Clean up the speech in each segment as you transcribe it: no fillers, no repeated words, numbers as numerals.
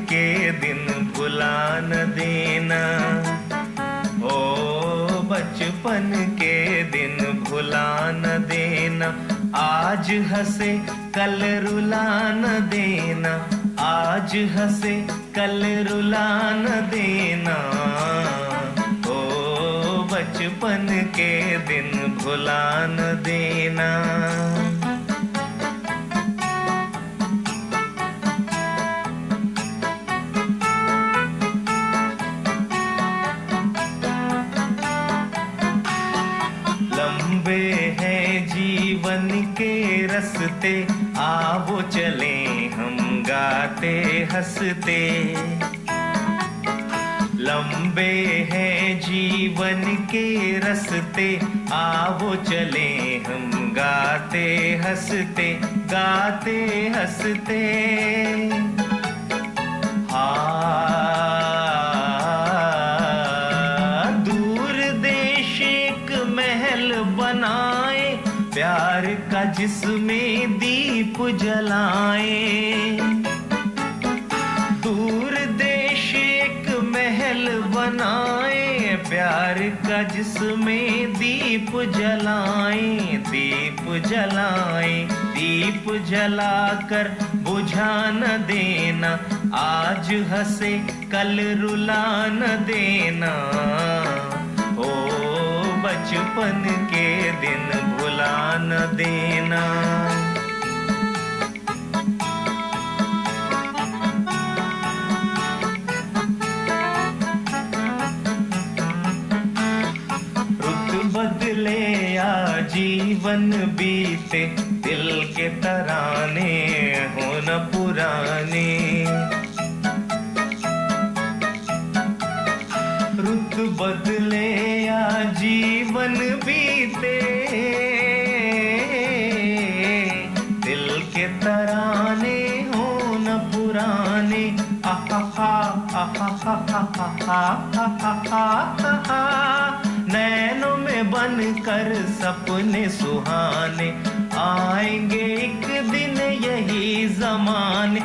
के दिन भुला न देना, ओ बचपन के दिन भुला न देना। आज हंसे कल रुला न देना, आज हंसे कल रुला न देना, ओ बचपन के दिन भुला न देना। लंबे हैं जीवन के रस्ते, आओ चले हम गाते हंसते। लंबे हैं जीवन के रस्ते, आओ चले हम गाते हंसते, गाते हंसते। दूर देश एक महल बनाए, प्यार का जिसमें दीप जलाए। दूर देश एक महल बनाए, प्यार का जिसमें दीप जलाए, दीप जलाए। दीप जलाकर बुझा न देना, आज हंसे कल रुला न देना, ओ बचपन के दिन भुला न देना। बदले या जीवन बीते, दिल के तराने हो न पुराने। रुत बदले या जीवन बीते, दिल के तराने हो न पुराने। नैनों में बनकर सपने सुहाने, आएंगे एक दिन यही जमाने।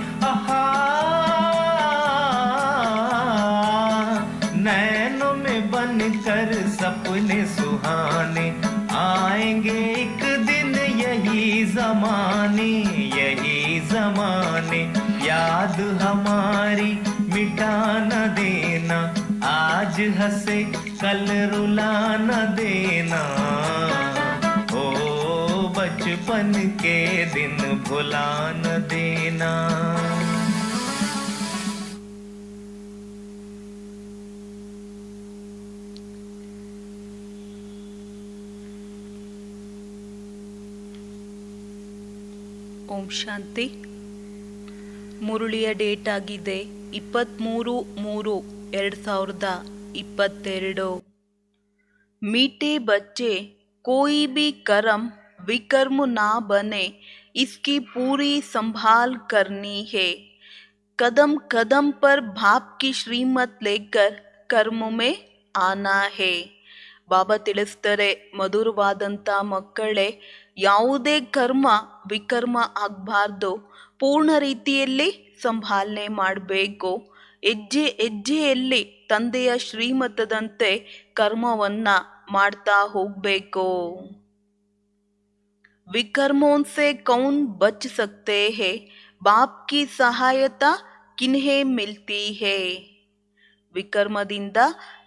नैनों में बनकर सपने सुहाने, आएंगे एक दिन यही जमाने, यही जमाने। याद हमारी मिटा न देना, आज हंसे कल रुला न देना, ओ बचपन के दिन भुला न देना। ಓಂ ಶಾಂತಿ. ಮುರುಳಿಯ ಡೇಟ್ ಆಗಿದೆ 23/3/2022। मीठे बच्चे, कोई भी कर्म विकर्म ना बने, इसकी पूरी संभाल करनी है। कदम कदम पर बाप की श्रीमत लेकर कर्म में आना है। ಬಾಬಾ ತಿಳಿಸ್ತಾರೆ, ಮಧುರವಾದಂಥ ಮಕ್ಕಳೇ, ಯಾವುದೇ ಕರ್ಮ ವಿಕರ್ಮ ಆಗಬಾರ್ದು, ಪೂರ್ಣ ರೀತಿಯಲ್ಲಿ ಸಂಭಾಲನೆ ಮಾಡಬೇಕು. ಹೆಜ್ಜೆ ಹೆಜ್ಜೆಯಲ್ಲಿ ತಂದೆಯ ಶ್ರೀಮತದಂತೆ ಕರ್ಮವನ್ನ ಮಾಡ್ತಾ ಹೋಗಬೇಕು. विकर्मों से कौन बच सकते हैं, बाप की सहायता किन्हें मिलती है। ವಿಕರ್ಮದಿಂದ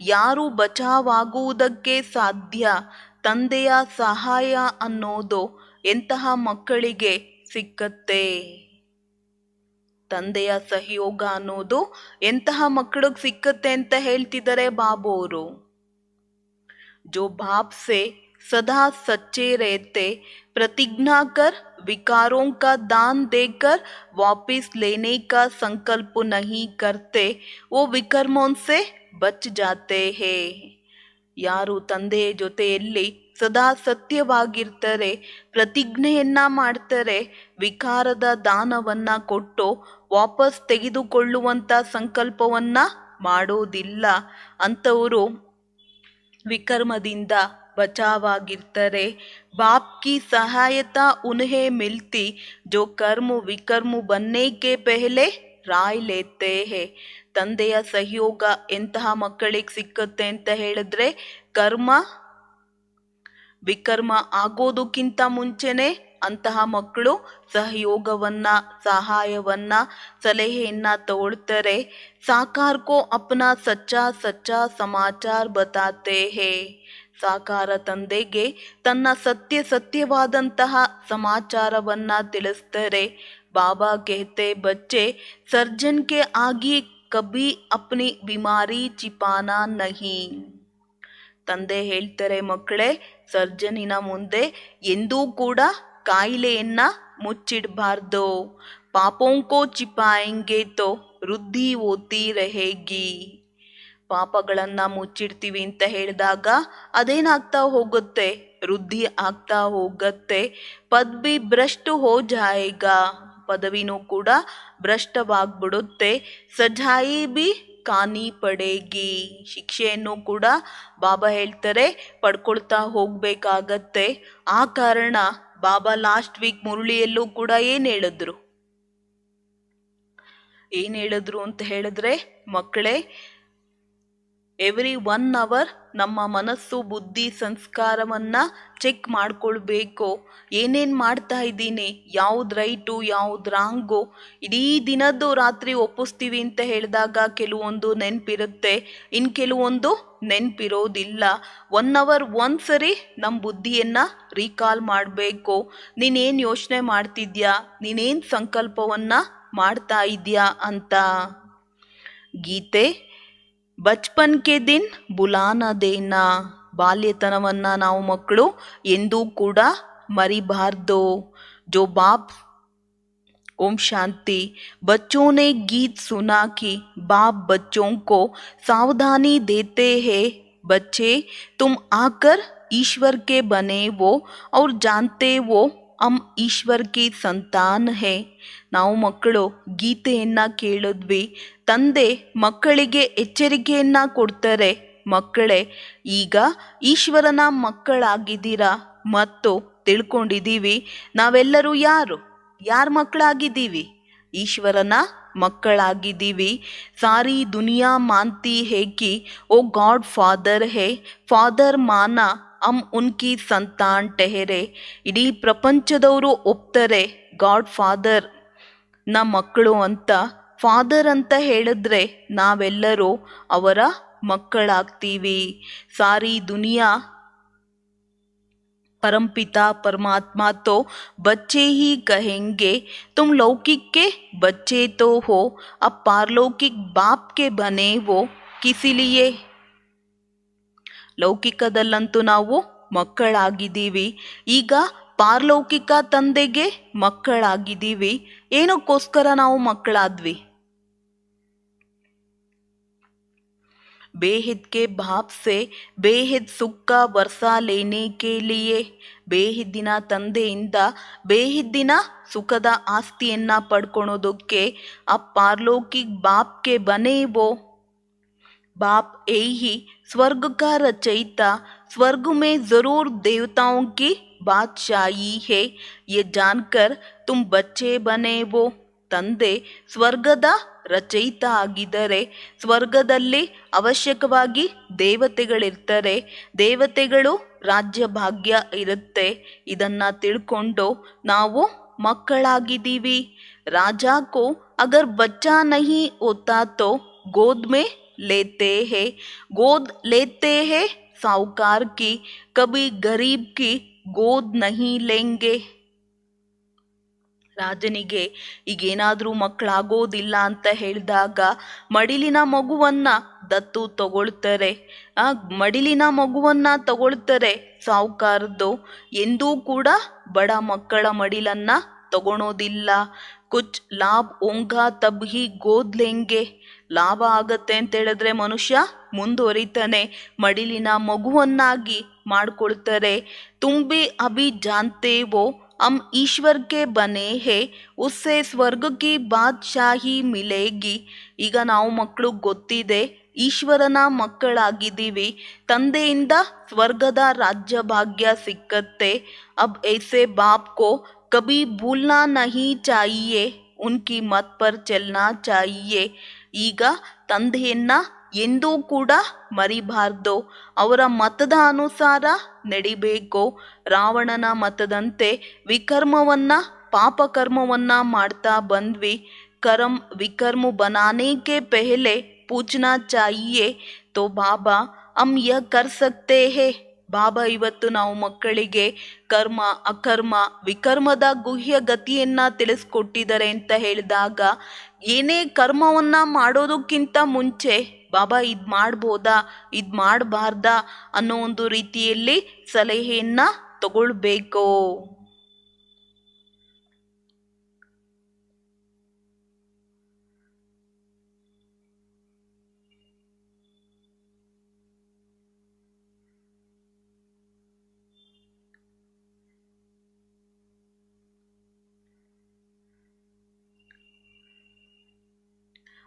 ಯಾರು ಬಚಾವಾಗುವುದಕ್ಕೆ ಸಾಧ್ಯ? ತಂದೆಯ ಸಹಾಯ ಅನ್ನೋದು ಎಂತಹ ಮಕ್ಕಳಿಗೆ ಸಿಕ್ಕತ್ತೆ? ತಂದೆಯ ಸಹಯೋಗ ಅನ್ನೋದು ಎಂತಹ ಮಕ್ಕಳಿಗೆ ಸಿಕ್ಕತ್ತೆ ಅಂತ ಹೇಳ್ತಿದ್ದಾರೆ ಬಾಬೋರು. जो बाप से सदा सच्चे रहते, प्रतिज्ञा कर विकारों का दान देकर वापस लेने का संकल्प नहीं करते, वो विकर्मों से बच जाते हैं। ಯಾರು ತಂದೆಯ ಜೊತೆಯಲ್ಲಿ ಸದಾ ಸತ್ಯವಾಗಿರ್ತಾರೆ, ಪ್ರತಿಜ್ಞೆಯನ್ನ ಮಾಡ್ತಾರೆ, ವಿಕಾರದ ದಾನವನ್ನ ಕೊಟ್ಟು ವಾಪಸ್ ತೆಗೆದುಕೊಳ್ಳುವಂತ ಸಂಕಲ್ಪವನ್ನ ಮಾಡೋದಿಲ್ಲ, ಅಂಥವರು विकर्मದಿಂದ बचाವಾಗಿರ್ತಾರೆ। बाप की सहायता उन्हें मिलती जो कर्म विकर्म बनने के पहले ರಾಯ್ ಲೇತೆ ಹೇ. ತಂದೆಯ ಸಹಯೋಗ ಎಂತಹ ಮಕ್ಕಳಿಗೆ ಸಿಕ್ಕತ್ತೆ ಅಂತ ಹೇಳಿದ್ರೆ, ಕರ್ಮ ವಿಕರ್ಮ ಆಗೋದಕ್ಕಿಂತ ಮುಂಚೆನೆ ಅಂತಹ ಮಕ್ಕಳು ಸಹಯೋಗವನ್ನ, ಸಹಾಯವನ್ನ, ಸಲಹೆಯನ್ನ ತಗೊಳ್ತಾರೆ. ಸಾಕಾರ ಕೋ ಅಪ್ನಾ ಸಚ್ಚಾ ಸಚ್ಚಾ ಸಮಾಚಾರ ಬತಾತೆ ಹೇ. ಸಾಕಾರ ತಂದೆಗೆ ತನ್ನ ಸತ್ಯವಾದಂತಹ ಸಮಾಚಾರವನ್ನ ತಿಳಿಸ್ತಾರೆ. ಬಾಬಾ कहते बच्चे सर्जन के आगे कभी अपनी बीमारी छिपाना नहीं. ತಂದೆ ಹೇಳ್ತಾರೆ, ಮಕ್ಕಳೇ, ಸರ್ಜನಿನ ಮುಂದೆ ಎಂದೂ ಕೂಡ ಕಾಯಿಲೆಯನ್ನ ಮುಚ್ಚಿಡಬಾರ್ದು. ಪಾಪೋಂಕೋ ಚಿಪಾಯಂಗೆ ತೋ ವೃದ್ಧಿ ಹೋತಿ ರಹೇಗಿ. ಪಾಪಗಳನ್ನ ಮುಚ್ಚಿಡ್ತೀವಿ ಅಂತ ಹೇಳಿದಾಗ ಅದೇನಾಗ್ತಾ ಹೋಗುತ್ತೆ, ವೃದ್ಧಿ ಆಗ್ತಾ ಹೋಗತ್ತೆ. ಪದವಿ ಭ್ರಷ್ಟ ಹೋ ಜಾಯೇಗಾ. ಪದವಿನೂ ಕೂಡ ಭ್ರಷ್ಟವಾಗ್ಬಿಡುತ್ತೆ. ಸಜಾಯಿ ಬಿ ಕಾನಿ ಪಡೇಗಿ. ಶಿಕ್ಷೆಯನ್ನು ಕೂಡ ಬಾಬಾ ಹೇಳ್ತಾರೆ ಪಡ್ಕೊಳ್ತಾ ಹೋಗ್ಬೇಕಾಗತ್ತೆ. ಆ ಕಾರಣ ಬಾಬಾ ಲಾಸ್ಟ್ ವೀಕ್ ಮುರಳಿಯಲ್ಲೂ ಕೂಡ ಏನ್ ಹೇಳಿದ್ರು ಅಂತ ಹೇಳಿದ್ರೆ, ಮಕ್ಕಳೇ, ಎವ್ರಿ 1 ಅವರ್ ನಮ್ಮ ಮನಸ್ಸು, ಬುದ್ಧಿ, ಸಂಸ್ಕಾರವನ್ನ ಚೆಕ್ ಮಾಡ್ಕೊಳ್ಬೇಕು. ಏನೇನ್ ಮಾಡ್ತಾ ಇದ್ದೀನಿ, ಯಾವ್ದು ರೈಟು ಯಾವ್ದು ರಾಂಗು. ಇಡೀ ದಿನದ್ದು ರಾತ್ರಿ ಒಪ್ಪಿಸ್ತೀವಿ ಅಂತ ಹೇಳಿದಾಗ ಕೆಲವೊಂದು ನೆನಪಿರುತ್ತೆ, ಇನ್ನು ಕೆಲವೊಂದು ನೆನಪಿರೋದಿಲ್ಲ. 1 ಅವರ್ ಒಂದ್ಸರಿ ನಮ್ಮ ಬುದ್ಧಿಯನ್ನ ರೀಕಾಲ್ ಮಾಡಬೇಕು. ನೀನೇನು ಯೋಚನೆ ಮಾಡ್ತಿದ್ಯಾ, ನೀನೇನು ಸಂಕಲ್ಪವನ್ನ ಮಾಡ್ತಾ ಇದೆಯಾ ಅಂತ. ಗೀತೆ ಬಚ್ಪನ್ ಕೆ ದಿನ್ ಬುಲಾನ ದೇನಾ. ಬಾಲ್ಯತನವನ್ನ ನಾವು ಮಕ್ಕಳು ಎಂದೂ ಕೂಡ ಮರಿಬಾರ್ದು. ಜೋ ಬಾಪ್ ओम शांति. बच्चों ने गीत सुना कि बाप बच्चों को सावधानी देते हैं, बच्चे तुम आकर ईश्वर के बने वो और जानते वो हम ईश्वर की संतान है. ನಾವು ಮಕ್ಕಳು ಗೀತೆಯನ್ನ ಕೇಳಿದ್ವಿ. ತಂದೆ ಮಕ್ಕಳಿಗೆ ಎಚ್ಚರಿಕೆಯನ್ನ ಕೊಡ್ತಾರೆ, ಮಕ್ಕಳೇ, ಈಗ ಈಶ್ವರನ ಮಕ್ಕಳಾಗಿದ್ದೀರಾ ಮತ್ತು ತಿಳ್ಕೊಂಡಿದ್ದೀವಿ ನಾವೆಲ್ಲರೂ ಯಾರ ಮಕ್ಕಳಾಗಿದ್ದೀವಿ, ಈಶ್ವರನ ಮಕ್ಕಳಾಗಿದ್ದೀವಿ. ಸಾರಿ ದುನಿಯಾ ಮಾನ್ತಿ ಹೇ ಕಿ ಓ ಗಾಡ್ ಫಾದರ್ ಹೇ, ಫಾದರ್ ಮಾನಾ ಹಮ್ ಉನ್ಕಿ ಸಂತಾನ್ ಟೆಹರೆ. ಇಡೀ ಪ್ರಪಂಚದವರು ಒಪ್ತಾರೆ ಗಾಡ್ ಫಾದರ್ ನ ಮಕ್ಕಳು ಅಂತ. ಫಾದರ್ ಅಂತ ಹೇಳಿದ್ರೆ ನಾವೆಲ್ಲರೂ ಅವರ ಮಕ್ಕಳಾಗ್ತೀವಿ. ಸಾರಿ ದುನಿಯಾ परमपिता परमात्मा तो बच्चे ही कहेंगे, तुम लौकिक के बच्चे तो हो, अब पारलौकिक बाप के बने वो किसिलिए. ಲೌಕಿಕದಲ್ಲಂತೂ ನಾವು ಮಕ್ಕಳಾಗಿದ್ದೀವಿ, ಈಗ ಪಾರಲೌಕಿಕ ತಂದೆಗೆ ಮಕ್ಕಳಾಗಿದ್ದೀವಿ. ಏನಕ್ಕೋಸ್ಕರ ನಾವು ಮಕ್ಕಳಾದ್ವಿ? बेहद के बाप से बेहद सुख का वर्षा लेने के लिए. ಬೇಹಿದ್ದಿನ ತಂದೆಯಿಂದ ಬೇಹಿದ್ದಿನ ಸುಖದ ಆಸ್ತಿಯನ್ನ ಪಡ್ಕೊಳೋದಕ್ಕೆ ಆ ಪಾರಲೌಕಿಕ್ ಬಾಪ್ಗೆ ಬನೇವೋ. बाप यही स्वर्ग का रचयिता, स्वर्ग में जरूर देवताओं की बादशाही है, ये जानकर तुम बच्चे बने वो. ತಂದೆ ಸ್ವರ್ಗದ ರಚಯಿತ ಆಗಿದ್ದಾರೆ, ಸ್ವರ್ಗದಲ್ಲಿ ಅವಶ್ಯಕವಾಗಿ ದೇವತೆಗಳಿರ್ತಾರೆ, ದೇವತೆಗಳು ರಾಜ್ಯ ಭಾಗ್ಯ ಇರುತ್ತೆ. ಇದನ್ನ ತಿಳ್ಕೊಂಡು ನಾವು ಮಕ್ಕಳಾಗಿದ್ದೀವಿ. ರಾಜಾಕೋ ಅಗರ್ ಬಚ್ಚಾ ನಹಿ ಹೋತಾ ತೋ ಗೋದ್ ಮೇ लेते हैं, गोद लेते हैं साहूकार की, कभी गरीब की गोद नहीं लेंगे. ರಾಜನಿಗೆ ಈಗೇನಾದ್ರೂ ಮಕ್ಕಳಾಗೋದಿಲ್ಲ ಅಂತ ಹೇಳಿದಾಗ ಮಡಿಲಿನ ಮಗುವನ್ನ ದತ್ತು ತಗೊಳ್ತಾರೆ. ಆ ಮಡಿಲಿನ ಮಗುವನ್ನ ತಗೊಳ್ತಾರೆ ಸಾಹುಕಾರದ್ದು. ಎಂದೂ ಕೂಡ ಬಡ ಮಕ್ಕಳ ಮಡಿಲನ್ನ ತಗೊಳೋದಿಲ್ಲ. ಕುಚ್ ಲಾಭ್ ಓಂಗಾ ತಬ್ ಹಿ ಗೋದ್ ಲೇಂಗೆ. ಲಾಭ ಆಗತ್ತೆ ಅಂತ ಹೇಳಿದ್ರೆ ಮನುಷ್ಯ ಮುಂದುವರಿತಾನೆ, ಮಡಿಲಿನ ಮಗುವನ್ನಾಗಿ ಮಾಡ್ಕೊಳ್ತಾರೆ. ತುಂಬಿ ಅಭಿ ಜಾನ್ತೆ ವೋ हम ईश्वर के बने हैं, उससे ಸ್ವರ್ಗ ಕಿ ಬಾದ್ಶಾಹಿ ಮಿಲೇಗಿ. ಈಗ ನಾವು ಮಕ್ಕಳು ಗೊತ್ತಿದೆ ಈಶ್ವರನ ಮಕ್ಕಳಾಗಿದ್ದೀವಿ, ತಂದೆಯಿಂದ ಸ್ವರ್ಗದ ರಾಜ್ಯ ಭಾಗ್ಯ ಸಿಕ್ಕತ್ತೆ. ಅಬ್ ಐಸೆ ಬಾಪ್ ಕೋ ಕಭಿ ಭೂಲ್ನಾ ನಹಿ ಚಾಹಿಯೆ, ಉನ್ಕಿ ಮತ್ ಪರ್ ಚಲ್ನಾ ಚಾಹಿಯೆ. ಈಗ ತಂದೆಯನ್ನ ಎಂದೂ ಕೂಡ ಮರಿಬಾರ್ದು. ಅವರ ಮತದ ಅನುಸಾರ ನಡಿಬೇಕು. ರಾವಣನ ಮತದಂತೆ ವಿಕರ್ಮವನ್ನ ಪಾಪಕರ್ಮವನ್ನ ಮಾಡ್ತಾ ಬಂದ್ವಿ. कर्म विकर्म बनाने के पहले पूछना चाहिए तो बाबा हम यह कर सकते हैं. ಬಾಬಾ ಇವತ್ತು ನಾವು ಮಕ್ಕಳಿಗೆ ಕರ್ಮ ಅಕರ್ಮ ವಿಕರ್ಮದ ಗುಹ್ಯ ಗತಿಯನ್ನ ತಿಳಿಸ್ಕೊಟ್ಟಿದ್ದಾರೆ ಅಂತ ಹೇಳಿದಾಗ, ಏನೇ ಕರ್ಮವನ್ನ ಮಾಡೋದಕ್ಕಿಂತ ಮುಂಚೆ ಬಾಬಾ ಇದು ಮಾಡ್ಬೋದಾ ಇದು ಮಾಡಬಾರ್ದಾ ಅನ್ನೋ ಒಂದು ರೀತಿಯಲ್ಲಿ ಸಲಹೆಯನ್ನ ತಗೊಳ್ಬೇಕು.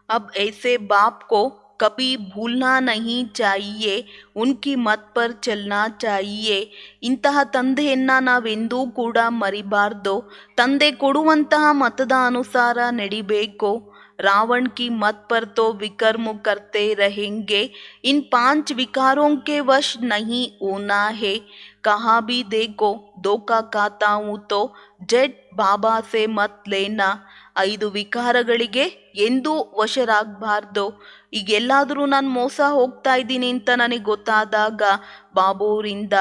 अब ऐसे बाप को कभी भूलना नहीं चाहिए, उनकी मत पर चलना चाहिए. ಇಂತಹ ತಂದೆಯನ್ನ ನಾವೆಂದೂ ಕೂಡ ಮರಿಬಾರ್ದು. ತಂದೆ ಕೊಡುವಂತಹ ಮತದ ಅನುಸಾರ ನಡಿಬೇಕು. रावण की मत पर तो विकर्म करते रहेंगे. इन 5 विकारों के वश नहीं होना है. कहाँ भी देखो धोखा खाता हूँ तो जेट बाबा से मत लेना. 5 ವಿಕಾರಗಳಿಗೆ ಎಂದೂ ವಶರಾಗಬಾರ್ದು. ಈಗ ಎಲ್ಲಾದರೂ ನಾನು ಮೋಸ ಹೋಗ್ತಾ ಇದ್ದೀನಿ ಅಂತ ನನಗೆ ಗೊತ್ತಾದಾಗ ಬಾಬೋರಿಂದ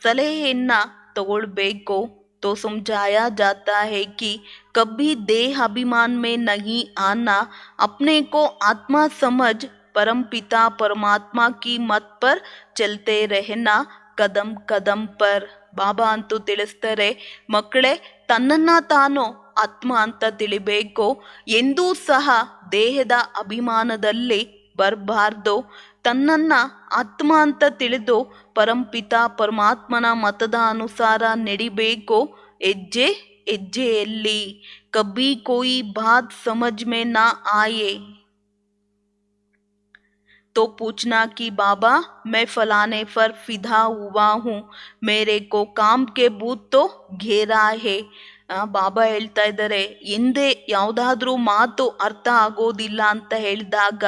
ಸಲಹೆಯನ್ನ ತಗೊಳ್ಬೇಕು. तो समझाया जाता है कि कभी देह अभिमान में नहीं आना, अपने को आत्मा समझ परम पिता परमात्मा की मत पर चलते रहना कदम कदम पर. ಬಾಬಾ ಅಂತೂ ತಿಳಿಸ್ತಾರೆ, ಮಕ್ಕಳೇ ತನ್ನನ್ನ ತಾನು ಆತ್ಮ ಅಂತ ತಿಳಿಬೇಕು. ಎಂದೂ ಸಹ ದೇಹದ ಅಭಿಮಾನದಲ್ಲಿ ಬರಬಾರ್ದು. ತನ್ನನ್ನ ಆತ್ಮ ಅಂತ ತಿಳಿದು ಪರಂಪಿತ ಪರಮಾತ್ಮನ ಮತದ ಅನುಸಾರ ನಡಿಬೇಕು. ಹೆಜ್ಜೆ ಹೆಜ್ಜೆಯಲ್ಲಿ ಕಬ್ಬಿ ಕೋಯಿ ಬಾತ್ ಸಮಜ್ ಮೇ ನಾ ಆಯೆ तो पूछना कि बाबा मैं फलाने पर फिदा हुआ हूँ, मेरे को काम के भूत तो घेरा है. ಬಾಬಾ ಹೇಳ್ತಾ ಇದ್ದಾರೆ, ಎಂದೇ ಯಾವುದಾದ್ರೂ ಮಾತು ಅರ್ಥ ಆಗೋದಿಲ್ಲ ಅಂತ ಹೇಳಿದಾಗ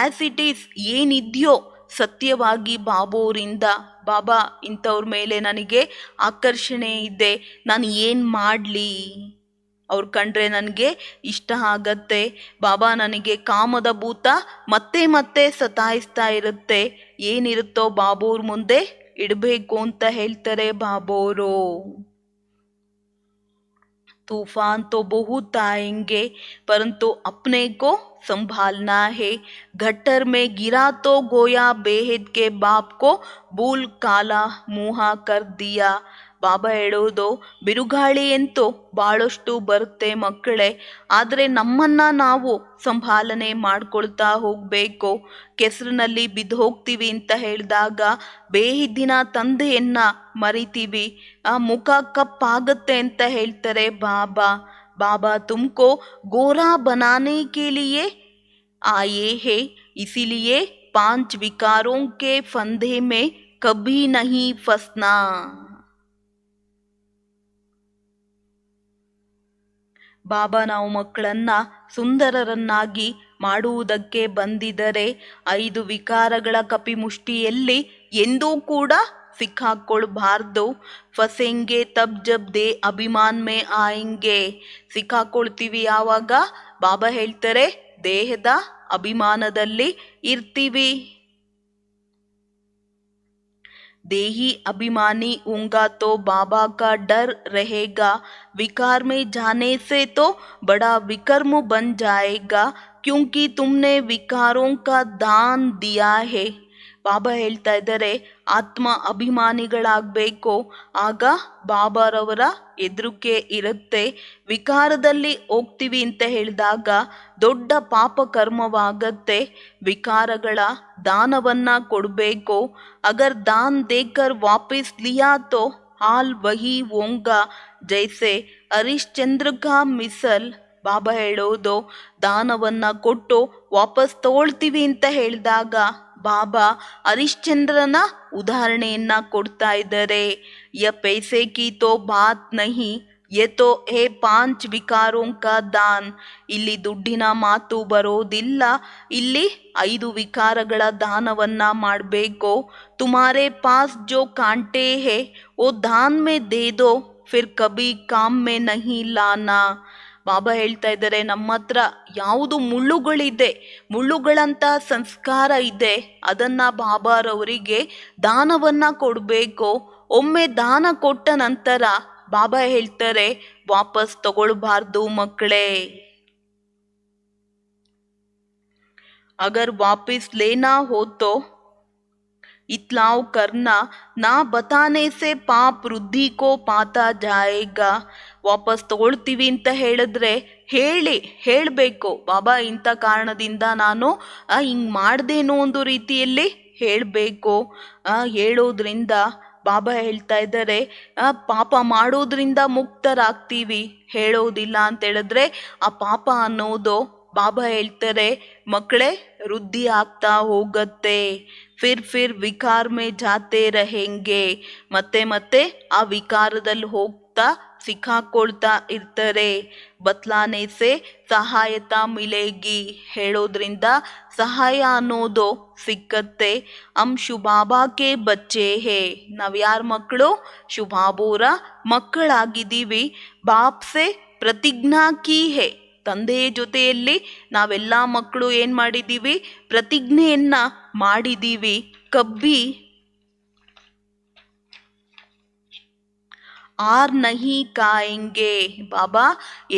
ಆಸ್ ಇಟ್ ಈಸ್ ಏನಿದೆಯೋ ಸತ್ಯವಾಗಿ ಬಾಬೋರಿಂದ, ಬಾಬಾ ಇಂಥವ್ರ ಮೇಲೆ ನನಗೆ ಆಕರ್ಷಣೆ ಇದೆ, ನಾನು ಏನು ಮಾಡಲಿ, ಅವ್ರು ಕಂಡ್ರೆ ನನಗೆ ಇಷ್ಟ ಆಗತ್ತೆ, ಬಾಬಾ ನನಗೆ ಕಾಮದ ಭೂತ ಮತ್ತೆ ಮತ್ತೆ ಸತಾಯಿಸ್ತಾ ಇರುತ್ತೆ, ಏನಿರುತ್ತೋ ಬಾಬೋರ್ ಮುಂದೆ ಇಡಬೇಕು ಅಂತ ಹೇಳ್ತಾರೆ ಬಾಬೋರು. तूफान तो बहुत आएंगे परंतु अपने को संभालना है. गट्टर में गिरा तो गोया बेहद के बाप को भूल काला मुहा कर दिया. ಬಾಬಾ ಹೇಳೋದು, ಬಿರುಗಾಳಿ ಅಂತೂ ಭಾಳಷ್ಟು ಬರುತ್ತೆ ಮಕ್ಕಳೇ, ಆದರೆ ನಮ್ಮನ್ನ ನಾವು ಸಂಭಾಲನೆ ಮಾಡ್ಕೊಳ್ತಾ ಹೋಗಬೇಕು. ಕೆಸರಿನಲ್ಲಿ ಬಿದ್ದು ಹೋಗ್ತೀವಿ ಅಂತ ಹೇಳಿದಾಗ ಬೇಹಿದ್ದಿನ ತಂದೆಯನ್ನ ಮರಿತೀವಿ, ಆ ಮುಖ ಕಪ್ಪಾಗತ್ತೆ ಅಂತ ಹೇಳ್ತಾರೆ ಬಾಬಾ. ಬಾಬಾ ತುಮಕೋ ಗೋರಾ ಬನಾನೆ ಕೆ ಲಿಯೆ ಆಯೆ ಹೇ, ಇಸಿಲಿಯೇ 5 ವಿಕಾರೋं के फंदे में कभी नहीं फंसना. ಬಾಬಾ ನಾವು ಮಕ್ಕಳನ್ನ ಸುಂದರರನ್ನಾಗಿ ಮಾಡುವುದಕ್ಕೆ ಬಂದಿದ್ದರೆ 5 ವಿಕಾರಗಳ ಕಪಿಮುಷ್ಟಿಯಲ್ಲಿ ಎಂದೂ ಕೂಡ ಸಿಕ್ಕಾಕೊಳ್ಬಾರ್ದು. ಫಸೆಂಗೆ ತಬ್ ಜಬ್ ದೇ ಅಭಿಮಾನ್ ಮೇ ಆಯೆಂಗೆ. ಸಿಕ್ಕಾಕೊಳ್ತೀವಿ ಯಾವಾಗ? ಬಾಬಾ ಹೇಳ್ತಾರೆ, ದೇಹದ ಅಭಿಮಾನದಲ್ಲಿ ಇರ್ತೀವಿ. देही अभिमानी होगा तो बाबा का डर रहेगा. विकार में जाने से तो बड़ा विकर्म बन जाएगा क्योंकि तुमने विकारों का दान दिया है. ಬಾಬಾ ಹೇಳ್ತಾ ಇದ್ದಾರೆ, ಆತ್ಮ ಅಭಿಮಾನಿಗಳಾಗಬೇಕು. ಆಗ ಬಾಬಾರವರ ಎದುರುಕೆ ಇರುತ್ತೆ. ವಿಕಾರದಲ್ಲಿ ಹೋಗ್ತೀವಿ ಅಂತ ಹೇಳಿದಾಗ ದೊಡ್ಡ ಪಾಪ ಕರ್ಮವಾಗತ್ತೆ. ವಿಕಾರಗಳ ದಾನವನ್ನ ಕೊಡಬೇಕು. ಅಗರ್ ದಾನ್ ದೇಕರ್ ವಾಪಸ್ ಲಿಯಾ ತೋ ಹಾಲ್ ವಹಿ ಹೋಂಗಾ ಜೈಸೆ ಹರಿಶ್ಚಂದ್ರ ಕಾ ಮಿಸಲ್. ಬಾಬಾ ಹೇಳೋದು, ದಾನವನ್ನ ಕೊಟ್ಟು ವಾಪಸ್ ತಗೊಳ್ತೀವಿ ಅಂತ ಹೇಳಿದಾಗ ಬಾಬಾ ಹರಿಶ್ಚಂದ್ರನ ಉದಾಹರಣೆಯನ್ನ ಕೊಡ್ತಾ ಇದ್ದಾರೆ. ಯ ಪೈಸೆ ಕಿ ತೋ ಬಾತ್ ನಹಿ, ಯತೋ ಹೇ ಪಾಂಚ್ ವಿಕಾರೋಂ ಕಾ ದಾನ್. ಇಲ್ಲಿ ದುಡ್ಡಿನ ಮಾತು ಬರೋದಿಲ್ಲ, ಇಲ್ಲಿ 5 ವಿಕಾರಗಳ ದಾನವನ್ನ ಮಾಡಬೇಕು. ತುಮಾರೆ ಪಾಸ್ ಜೋ ಕಾಂಟೆ ಹೇ ಓ ದಾನ್ ಮೇ ದೇ ದೋ, ಫಿರ್ ಕಭಿ ಕಾಮ್ ಮೇ ನಹಿ ಲಾನಾ. ಬಾಬಾ ಹೇಳ್ತಾ ಇದ್ದಾರೆ, ನಮ್ಮ ಹತ್ರ ಯಾವುದು ಮುಳ್ಳುಗಳಿದೆ, ಮುಳ್ಳುಗಳಂತ ಸಂಸ್ಕಾರ ಇದೆ, ಅದನ್ನ ಬಾಬಾರವರಿಗೆ ದಾನವನ್ನ ಕೊಡಬೇಕು. ಒಮ್ಮೆ ದಾನ ಕೊಟ್ಟ ನಂತರ ಬಾಬಾ ಹೇಳ್ತಾರೆ ವಾಪಸ್ ತಗೊಳ್ಬಾರ್ದು ಮಕ್ಕಳೇ. ಅಗರ್ ವಾಪಸ್ ಲೇನಾ ಹೋ ತೋ ಇತ್ಲಾವ್ ಕರ್ನಾ, ನಾ ಬತಾನೆ ಸೆ ಪಾಪ್ ವೃದ್ಧಿ ಕೋ ಪಾತಾ ಜಾಯೇಗಾ. ವಾಪಸ್ ತಗೊಳ್ತೀವಿ ಅಂತ ಹೇಳಿದ್ರೆ ಹೇಳಬೇಕು, ಬಾಬಾ ಇಂಥ ಕಾರಣದಿಂದ ನಾನು ಹಿಂಗೆ ಮಾಡ್ದೇನೋ ಒಂದು ರೀತಿಯಲ್ಲಿ ಹೇಳಬೇಕು. ಹೇಳೋದ್ರಿಂದ ಬಾಬಾ ಹೇಳ್ತಾ ಇದ್ದಾರೆ ಪಾಪ ಮಾಡೋದ್ರಿಂದ ಮುಕ್ತರಾಗ್ತೀವಿ. ಹೇಳೋದಿಲ್ಲ ಅಂತ ಹೇಳಿದ್ರೆ ಆ ಪಾಪ ಅನ್ನೋದು ಬಾಬಾ ಹೇಳ್ತಾರೆ ಮಕ್ಕಳೇ ವೃದ್ಧಿ ಆಗ್ತಾ ಹೋಗತ್ತೆ. ಫಿರ್ ವಿಕಾರ ಮೇ ಜಾತೆ ರಹೆಂಗೆ. ಮತ್ತೆ ಆ ವಿಕಾರದಲ್ಲಿ ಹೋಗ್ತಾ ಸಿಕ್ಕಾಕೊಳ್ತಾ ಇರ್ತಾರೆ. ಬತ್ಲಾನೆ ಸೆ ಸಹಾಯತಾ ಮಿಲೇಗಿ. ಹೇಳೋದ್ರಿಂದ ಸಹಾಯ ಅನ್ನೋದು ಸಿಕ್ಕತ್ತೆ. ಶುಭಾಬಾಕೆ ಬಚ್ಚೆ ಹೇ. ನಾವ್ಯಾರ ಮಕ್ಕಳು? ಶುಭಾಬೋರ ಮಕ್ಕಳಾಗಿದ್ದೀವಿ. ಬಾಪ್ಸೆ ಪ್ರತಿಜ್ಞಾ ಕಿ ಹೇ. ತಂದೆಯ ಜೊತೆಯಲ್ಲಿ ನಾವೆಲ್ಲ ಮಕ್ಕಳು ಏನ್ ಮಾಡಿದ್ದೀವಿ? ಪ್ರತಿಜ್ಞೆಯನ್ನ ಮಾಡಿದ್ದೀವಿ. ಕಬ್ಬಿ ಆರ್ ನಹಿ ಕಾಯಂಗೆ. ಬಾಬಾ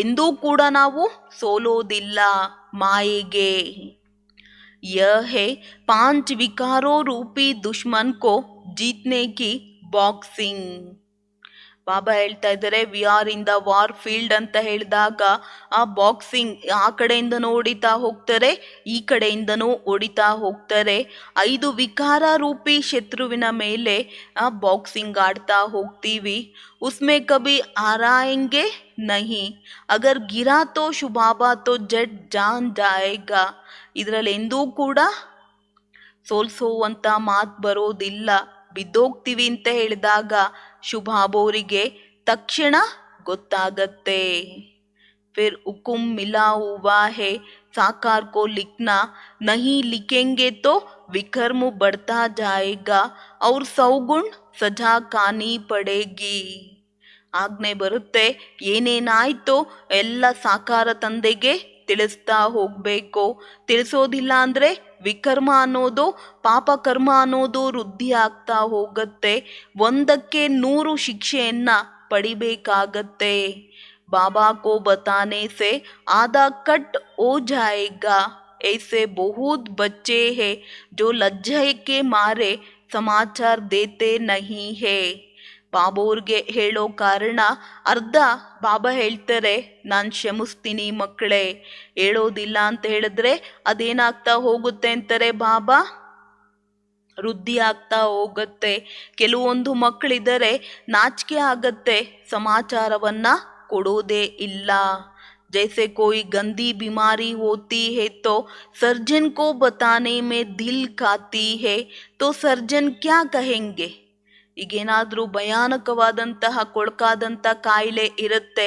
ಎಂದೂ ಕೂಡ ನಾವು ಸೋಲೋದಿಲ್ಲ ಮಾಯೆಗೆ. यह है 5 विकारों रूपी दुश्मन को जीतने की ಬಾಕ್ಸಿಂಗ್. ಬಾಬಾ ಹೇಳ್ತಾ ಇದ್ದಾರೆ we are in the war field ಅಂತ ಹೇಳಿದಾಗ ಆ ಬಾಕ್ಸಿಂಗ್ ಆ ಕಡೆಯಿಂದನೂ ಹೊಡಿತಾ ಹೋಗ್ತಾರೆ, ಈ ಕಡೆಯಿಂದನೂ ಹೊಡಿತಾ ಹೋಗ್ತಾರೆ. 5 ವಿಕಾರ ರೂಪಿ ಶತ್ರುವಿನ ಮೇಲೆ ಬಾಕ್ಸಿಂಗ್ ಆಡ್ತಾ ಹೋಗ್ತೀವಿ. ಉಸ್ಮೆ ಕಭಿ ಹಾರಾಯಂಗೆ ನಹಿ, ಅಗರ್ ಗಿರಾ ತೋ ಶುಭಾಬಾ ತೋ ಜಡ್ ಜಾನ್ ಜಾಯೇಗಾ. ಇದರಲ್ಲಿ ಎಂದೂ ಕೂಡ ಸೋಲ್ಸೋವಂತ ಮಾತು ಬರೋದಿಲ್ಲ. ಬಿದ್ದೋಗ್ತೀವಿ ಅಂತ ಹೇಳಿದಾಗ ಶುಭಾಬೋರಿಗೆ ತಕ್ಷಣ ಗೊತ್ತಾಗತ್ತೆ. ಫಿರ್ ಹುಕುಂ ಮಿಲಾ ಹುವಾ ಹೇ ಸಾಕಾರ ಕೋ ಲಿಖ್ನಾ, ನಹಿ ಲಿಖೆಂಗೆ ತೋ ವಿಕರ್ಮ ಬಡ್ತಾ ಜಾಯೇಗಾ ಔರ್ ಸೌಗುಣ್ ಸಜಾ ಖಾನಿ ಪಡೇಗಿ. ಆಜ್ಞೆ ಬರುತ್ತೆ, ಏನೇನಾಯ್ತೋ ಎಲ್ಲ ಸಾಕಾರ ತಂದೆಗೆ ತಿಳಿಸ್ತಾ ಹೋಗ್ಬೇಕು. ತಿಳಿಸೋದಿಲ್ಲ ಅಂದ್ರೆ ವಿಕರ್ಮ ಅನ್ನೋದು ಪಾಪಕರ್ಮ ಅನ್ನೋದು ವೃದ್ಧಿ ಆಗ್ತಾ ಹೋಗತ್ತೆ. 100ಕ್ಕೆ 100 ಶಿಕ್ಷೆಯನ್ನ ಪಡಿಬೇಕಾಗತ್ತೆ. ಬಾಬಾ ಕೋ ಬತಾನೆ ಸೆ ಆದಾ ಕಟ್ ಹೋ ಜಾಯೇಗಾ. ऐसे बहुत बच्चे हैं जो लज्जा के मारे समाचार देते नहीं है. ಬಾಬೋರ್ಗೆ ಹೇಳೋ ಕಾರಣ ಅರ್ಧ ಬಾಬಾ ಹೇಳ್ತಾರೆ ನಾನು ಕ್ಷಮಿಸ್ತೀನಿ ಮಕ್ಕಳೇ. ಹೇಳೋದಿಲ್ಲ ಅಂತ ಹೇಳಿದ್ರೆ ಅದೇನಾಗ್ತಾ ಹೋಗುತ್ತೆ ಅಂತಾರೆ ಬಾಬಾ, ವೃದ್ಧಿ ಆಗ್ತಾ ಹೋಗುತ್ತೆ. ಕೆಲವೊಂದು ಮಕ್ಕಳಿದ್ದಾರೆ ನಾಚಿಕೆ ಆಗತ್ತೆ, ಸಮಾಚಾರವನ್ನ ಕೊಡೋದೇ ಇಲ್ಲ. जैसे कोई गंदी बीमारी होती है तो सर्जन को बताने में दिल खाती है तो सर्जन क्या कहेंगे. ಈಗೇನಾದ್ರೂ ಭಯಾನಕವಾದಂತಹ ಕೊಳಕಾದಂಥ ಕಾಯಿಲೆ ಇರುತ್ತೆ,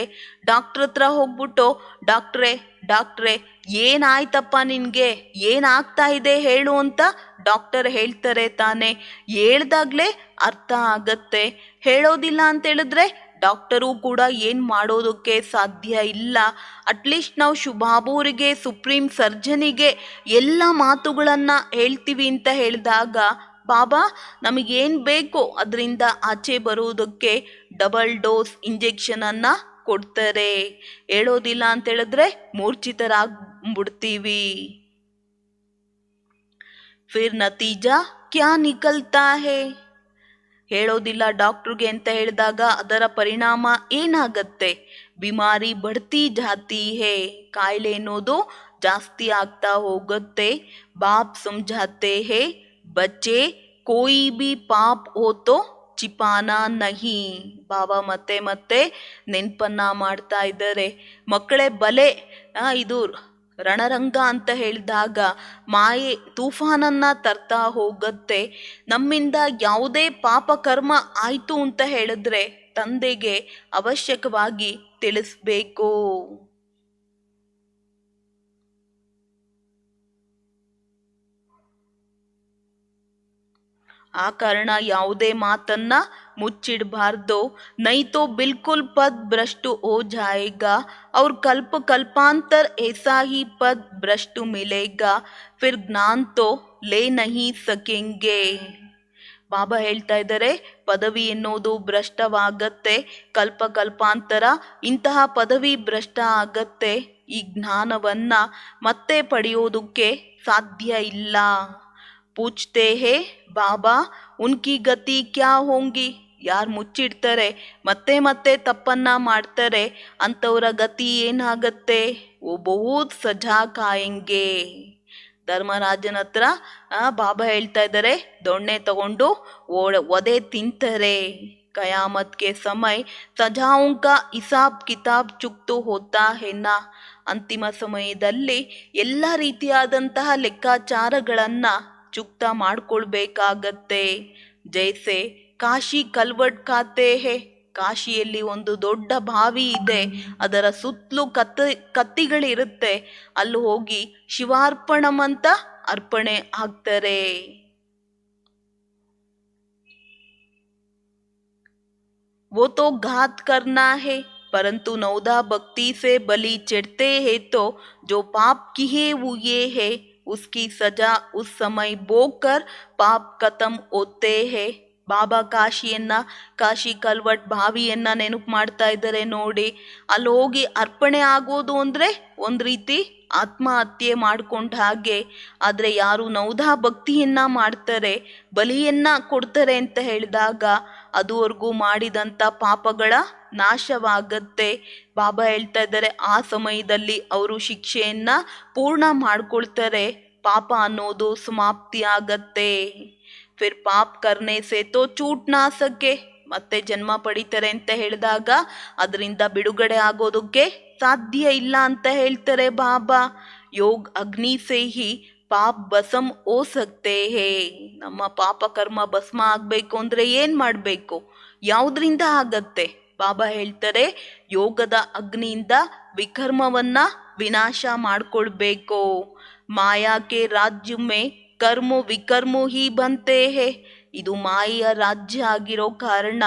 ಡಾಕ್ಟ್ರ್ ಹತ್ರ ಹೋಗ್ಬಿಟ್ಟು ಡಾಕ್ಟ್ರೇ ಏನಾಯ್ತಪ್ಪ ನಿನ್ಗೆ, ಏನಾಗ್ತಾ ಇದೆ ಹೇಳು ಅಂತ ಡಾಕ್ಟರ್ ಹೇಳ್ತಾರೆ ತಾನೆ. ಹೇಳ್ದಾಗ್ಲೇ ಅರ್ಥ ಆಗತ್ತೆ. ಹೇಳೋದಿಲ್ಲ ಅಂತ ಹೇಳಿದ್ರೆ ಡಾಕ್ಟರು ಕೂಡ ಏನು ಮಾಡೋದಕ್ಕೆ ಸಾಧ್ಯ ಇಲ್ಲ. ಅಟ್ಲೀಸ್ಟ್ ನಾವು ಶುಭಾಬೂರಿಗೆ ಸುಪ್ರೀಂ ಸರ್ಜನಿಗೆ ಎಲ್ಲ ಮಾತುಗಳನ್ನು ಹೇಳ್ತೀವಿ ಅಂತ ಹೇಳಿದಾಗ ಬಾಬಾ ನಮಗೇನು ಬೇಕೋ ಅದರಿಂದ ಆಚೆ ಬರುವುದಕ್ಕೆ ಡಬಲ್ ಡೋಸ್ ಇಂಜೆಕ್ಷನನ್ನ ಕೊಡ್ತಾರೆ. ಹೇಳೋದಿಲ್ಲ ಅಂತ ಹೇಳಿದ್ರೆ ಮೂರ್ಛಿತರಾಗ್ಬಿಡ್ತೀವಿ. ಫಿರ್ ನತೀಜಾ ಕ್ಯಾ ನಿಕಲ್ತಾ ಹೇ. ಹೇಳೋದಿಲ್ಲ ಡಾಕ್ಟ್ರಿಗೆ ಅಂತ ಹೇಳಿದಾಗ ಅದರ ಪರಿಣಾಮ ಏನಾಗತ್ತೆ? ಬಿಮಾರಿ ಬಡ್ತಿ ಜಾತಿ ಹೇ. ಕಾಯಿಲೆ ಅನ್ನೋದು ಜಾಸ್ತಿ ಆಗ್ತಾ ಹೋಗುತ್ತೆ. ಬಾಪ್ ಸಮझाते हैं बच्चे कोई भी पाप हो तो ಚಿಪಾನಾ ನಹಿ. ಬಾಬಾ ಮತ್ತೆ ನೆನಪನ್ನ ಮಾಡ್ತಾ ಇದ್ದಾರೆ, ಮಕ್ಕಳೇ ಬಲೆ ಇದು ರಣರಂಗ ಅಂತ ಹೇಳಿದಾಗ ಮಾಯೆ ತೂಫಾನನ್ನ ತರ್ತಾ ಹೋಗತ್ತೆ. ನಮ್ಮಿಂದ ಯಾವುದೇ ಪಾಪ ಕರ್ಮ ಆಯ್ತು ಅಂತ ಹೇಳಿದ್ರೆ ತಂದೆಗೆ ಅವಶ್ಯಕವಾಗಿ ತಿಳಿಸ್ಬೇಕು. ಆ ಕಾರಣ ಯಾವುದೇ ಮಾತನ್ನ ಮುಚ್ಚಿಡಬಾರ್ದು. ನೈ ತೋ ಬಿಲ್ಕುಲ್ ಪದ್ ಭ್ರಷ್ಟು ಹೋ ಜಾಯೇಗಾ और कल्प कल्पांतर ऐसा ही पद भ्रष्ट मिलेगा फिर ज्ञान तो ले नहीं सकेंगे. ಬಾಬಾ ಹೇಳ್ತಾ ಇದ್ದಾರೆ, ಪದವಿ ಎನ್ನುವುದು ಭ್ರಷ್ಟವಾಗತ್ತೆ, ಕಲ್ಪ ಕಲ್ಪಾಂತರ ಇಂತಹ ಪದವಿ ಭ್ರಷ್ಟ ಆಗತ್ತೆ. ಈ ಜ್ಞಾನವನ್ನ ಮತ್ತೆ ಪಡೆಯೋದಕ್ಕೆ ಸಾಧ್ಯ ಇಲ್ಲ. ಪೂಚ್ತೆ ಹೇ ಬಾಬಾ ಉನ್ಕಿ ಗತಿ ಕ್ಯಾ ಹೋಂಗಿ. ಯಾರು ಮುಚ್ಚಿಡ್ತಾರೆ ಮತ್ತೆ ಮತ್ತೆ ತಪ್ಪನ್ನ ಮಾಡ್ತಾರೆ ಅಂಥವ್ರ ಗತಿ ಏನಾಗತ್ತೆ? ಓ ಬಹುತ್ ಸಜಾ ಕಾಯಂಗೆ. ಧರ್ಮರಾಜನ ಹತ್ರ ಬಾಬಾ ಹೇಳ್ತಾ ಇದ್ದಾರೆ, ದೊಣ್ಣೆ ತಗೊಂಡು ಒದೆ ತಿಂತಾರೆ. ಕಯಾಮತ್ ಕೆ ಸಮಯ ಸಜಾओं का ಹಿಸಾಬ್ ಕಿತಾಬ್ ಚುಕ್ತು ಹೋತಾ ಹೆನಾ. ಅಂತಿಮ ಸಮಯದಲ್ಲಿ ಎಲ್ಲ ರೀತಿಯಾದಂತಹ ಲೆಕ್ಕಾಚಾರಗಳನ್ನ ಚುಕ್ತ ಮಾಡ್ಕೊಳ್ಬೇಕಾಗತ್ತೆ. ಜೈಸೆ ಕಾಶಿ ಕಲ್ವಟ್ ಖಾತೆ ಹೇ. ಕಾಶಿಯಲ್ಲಿ ಒಂದು ದೊಡ್ಡ ಬಾವಿ ಇದೆ, ಅದರ ಸುತ್ತಲೂ ಕತ್ತಿಗಳಿರುತ್ತೆ. ಅಲ್ಲಿ ಹೋಗಿ ಶಿವಾರ್ಪಣಂ ಅಂತ ಅರ್ಪಣೆ ಆಗ್ತಾರೆ. वो तो घात करना है परंतु नवदा भक्ति से बलि चढ़ते हैं तो जो पाप किए हुए हैं उसकी सजा उस समय भोगकर पाप खत्म होते हैं. ಬಾಬಾ ಕಾಶಿ ಕಲ್ವಟ್ ಬಾವಿಯನ್ನ ನೆನಪು ಮಾಡ್ತಾ ಇದ್ದಾರೆ ನೋಡಿ. ಅಲ್ಲಿ ಹೋಗಿ ಅರ್ಪಣೆ ಆಗೋದು ಅಂದ್ರೆ ಒಂದ್ ರೀತಿ ಆತ್ಮಹತ್ಯೆ ಮಾಡ್ಕೊಂಡ ಹಾಗೆ. ಆದ್ರೆ ಯಾರು ನವದಾ ಭಕ್ತಿಯನ್ನ ಮಾಡ್ತಾರೆ, ಬಲಿಯನ್ನ ಕೊಡ್ತಾರೆ ಅಂತ ಹೇಳಿದಾಗ ಅದುವರೆಗೂ ಮಾಡಿದಂತ ಪಾಪಗಳ ನಾಶವಾಗತ್ತೆ. ಬಾಬಾ ಹೇಳ್ತಾ ಇದ್ದಾರೆ, ಆ ಸಮಯದಲ್ಲಿ ಅವರು ಶಿಕ್ಷೆಯನ್ನ ಪೂರ್ಣ ಮಾಡ್ಕೊಳ್ತಾರೆ, ಪಾಪ ಅನ್ನೋದು ಸಮಾಪ್ತಿ ಆಗತ್ತೆ. ಫಿರ್ ಪಾಪ್ ಕರ್ನೆ ಸೆ ತೋ ಚೂಟ್ ನಾ ಸಕೆ. ಮತ್ತೆ ಜನ್ಮ ಪಡಿತಾರೆ ಅಂತ ಹೇಳಿದಾಗ ಅದರಿಂದ ಬಿಡುಗಡೆ ಆಗೋದಕ್ಕೆ ಸಾಧ್ಯ ಇಲ್ಲ ಅಂತ ಹೇಳ್ತಾರೆ ಬಾಬಾ. ಯೋಗ್ ಅಗ್ನಿ ಸೆ ಹಿ ಪಾಪ್ ಭಸ್ಮ ಹೋ ಸಕ್ತೆ ಹೇ. ನಮ್ಮ ಪಾಪ ಕರ್ಮ ಭಸ್ಮ ಆಗ್ಬೇಕು ಅಂದ್ರೆ ಏನ್ ಮಾಡ್ಬೇಕು? ಯಾವುದ್ರಿಂದ ಆಗತ್ತೆ? ಬಾಬಾ ಹೇಳ್ತಾರೆ, ಯೋಗದ ಅಗ್ನಿಯಿಂದ ವಿಕರ್ಮವನ್ನ ವಿನಾಶ ಮಾಡ್ಕೊಳ್ಬೇಕು. ಮಾಯಾಕೆ ರಾಜ್ಯ ಮೇ ಕರ್ಮ ವಿಕರ್ಮ ಹಿ ಬಂತೆ ಹೇ. ಇದು ಮಾಯೆಯ ರಾಜ್ಯ ಆಗಿರೋ ಕಾರಣ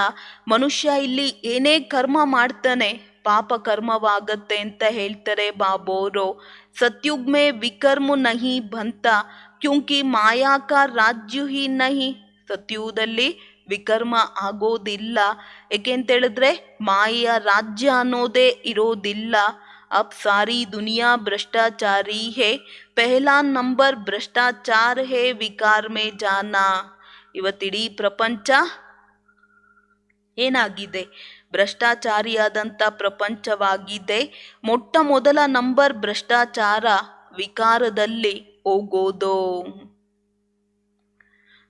ಮನುಷ್ಯ ಇಲ್ಲಿ ಏನೇ ಕರ್ಮ ಮಾಡ್ತಾನೆ ಪಾಪ ಕರ್ಮವಾಗತ್ತೆ ಅಂತ ಹೇಳ್ತಾರೆ ಬಾಬೋರು. ಸತ್ಯುಗ್ ಮೇ ವಿಕರ್ಮ ನಹಿ ಬಂತ ಕ್ಯೂಂಕಿ ಮಾಯಾ ಕಾ ರಾಜ್ಯ ಹಿ ನಹಿ. ಸತ್ಯುಗದಲ್ಲಿ ವಿಕರ್ಮ ಆಗೋದಿಲ್ಲ, ಏಕೆಂತ ಹೇಳಿದ್ರೆ ಮಾಯೆಯ ರಾಜ್ಯ ಅನ್ನೋದೇ ಇರೋದಿಲ್ಲ. अब सारी दुनिया भ्रष्टाचारी है, पहला नंबर भ्रष्टाचार है विकार में जाना. ಇವತ್ತಿಡೀ ಪ್ರಪಂಚ ಏನಾಗಿದೆ? ಭ್ರಷ್ಟಾಚಾರಿಯಾದಂಥ ಪ್ರಪಂಚವಾಗಿದೆ. ಮೊಟ್ಟ ಮೊದಲ ನಂಬರ್ ಭ್ರಷ್ಟಾಚಾರ ವಿಕಾರದಲ್ಲಿ ಹೋಗೋದು.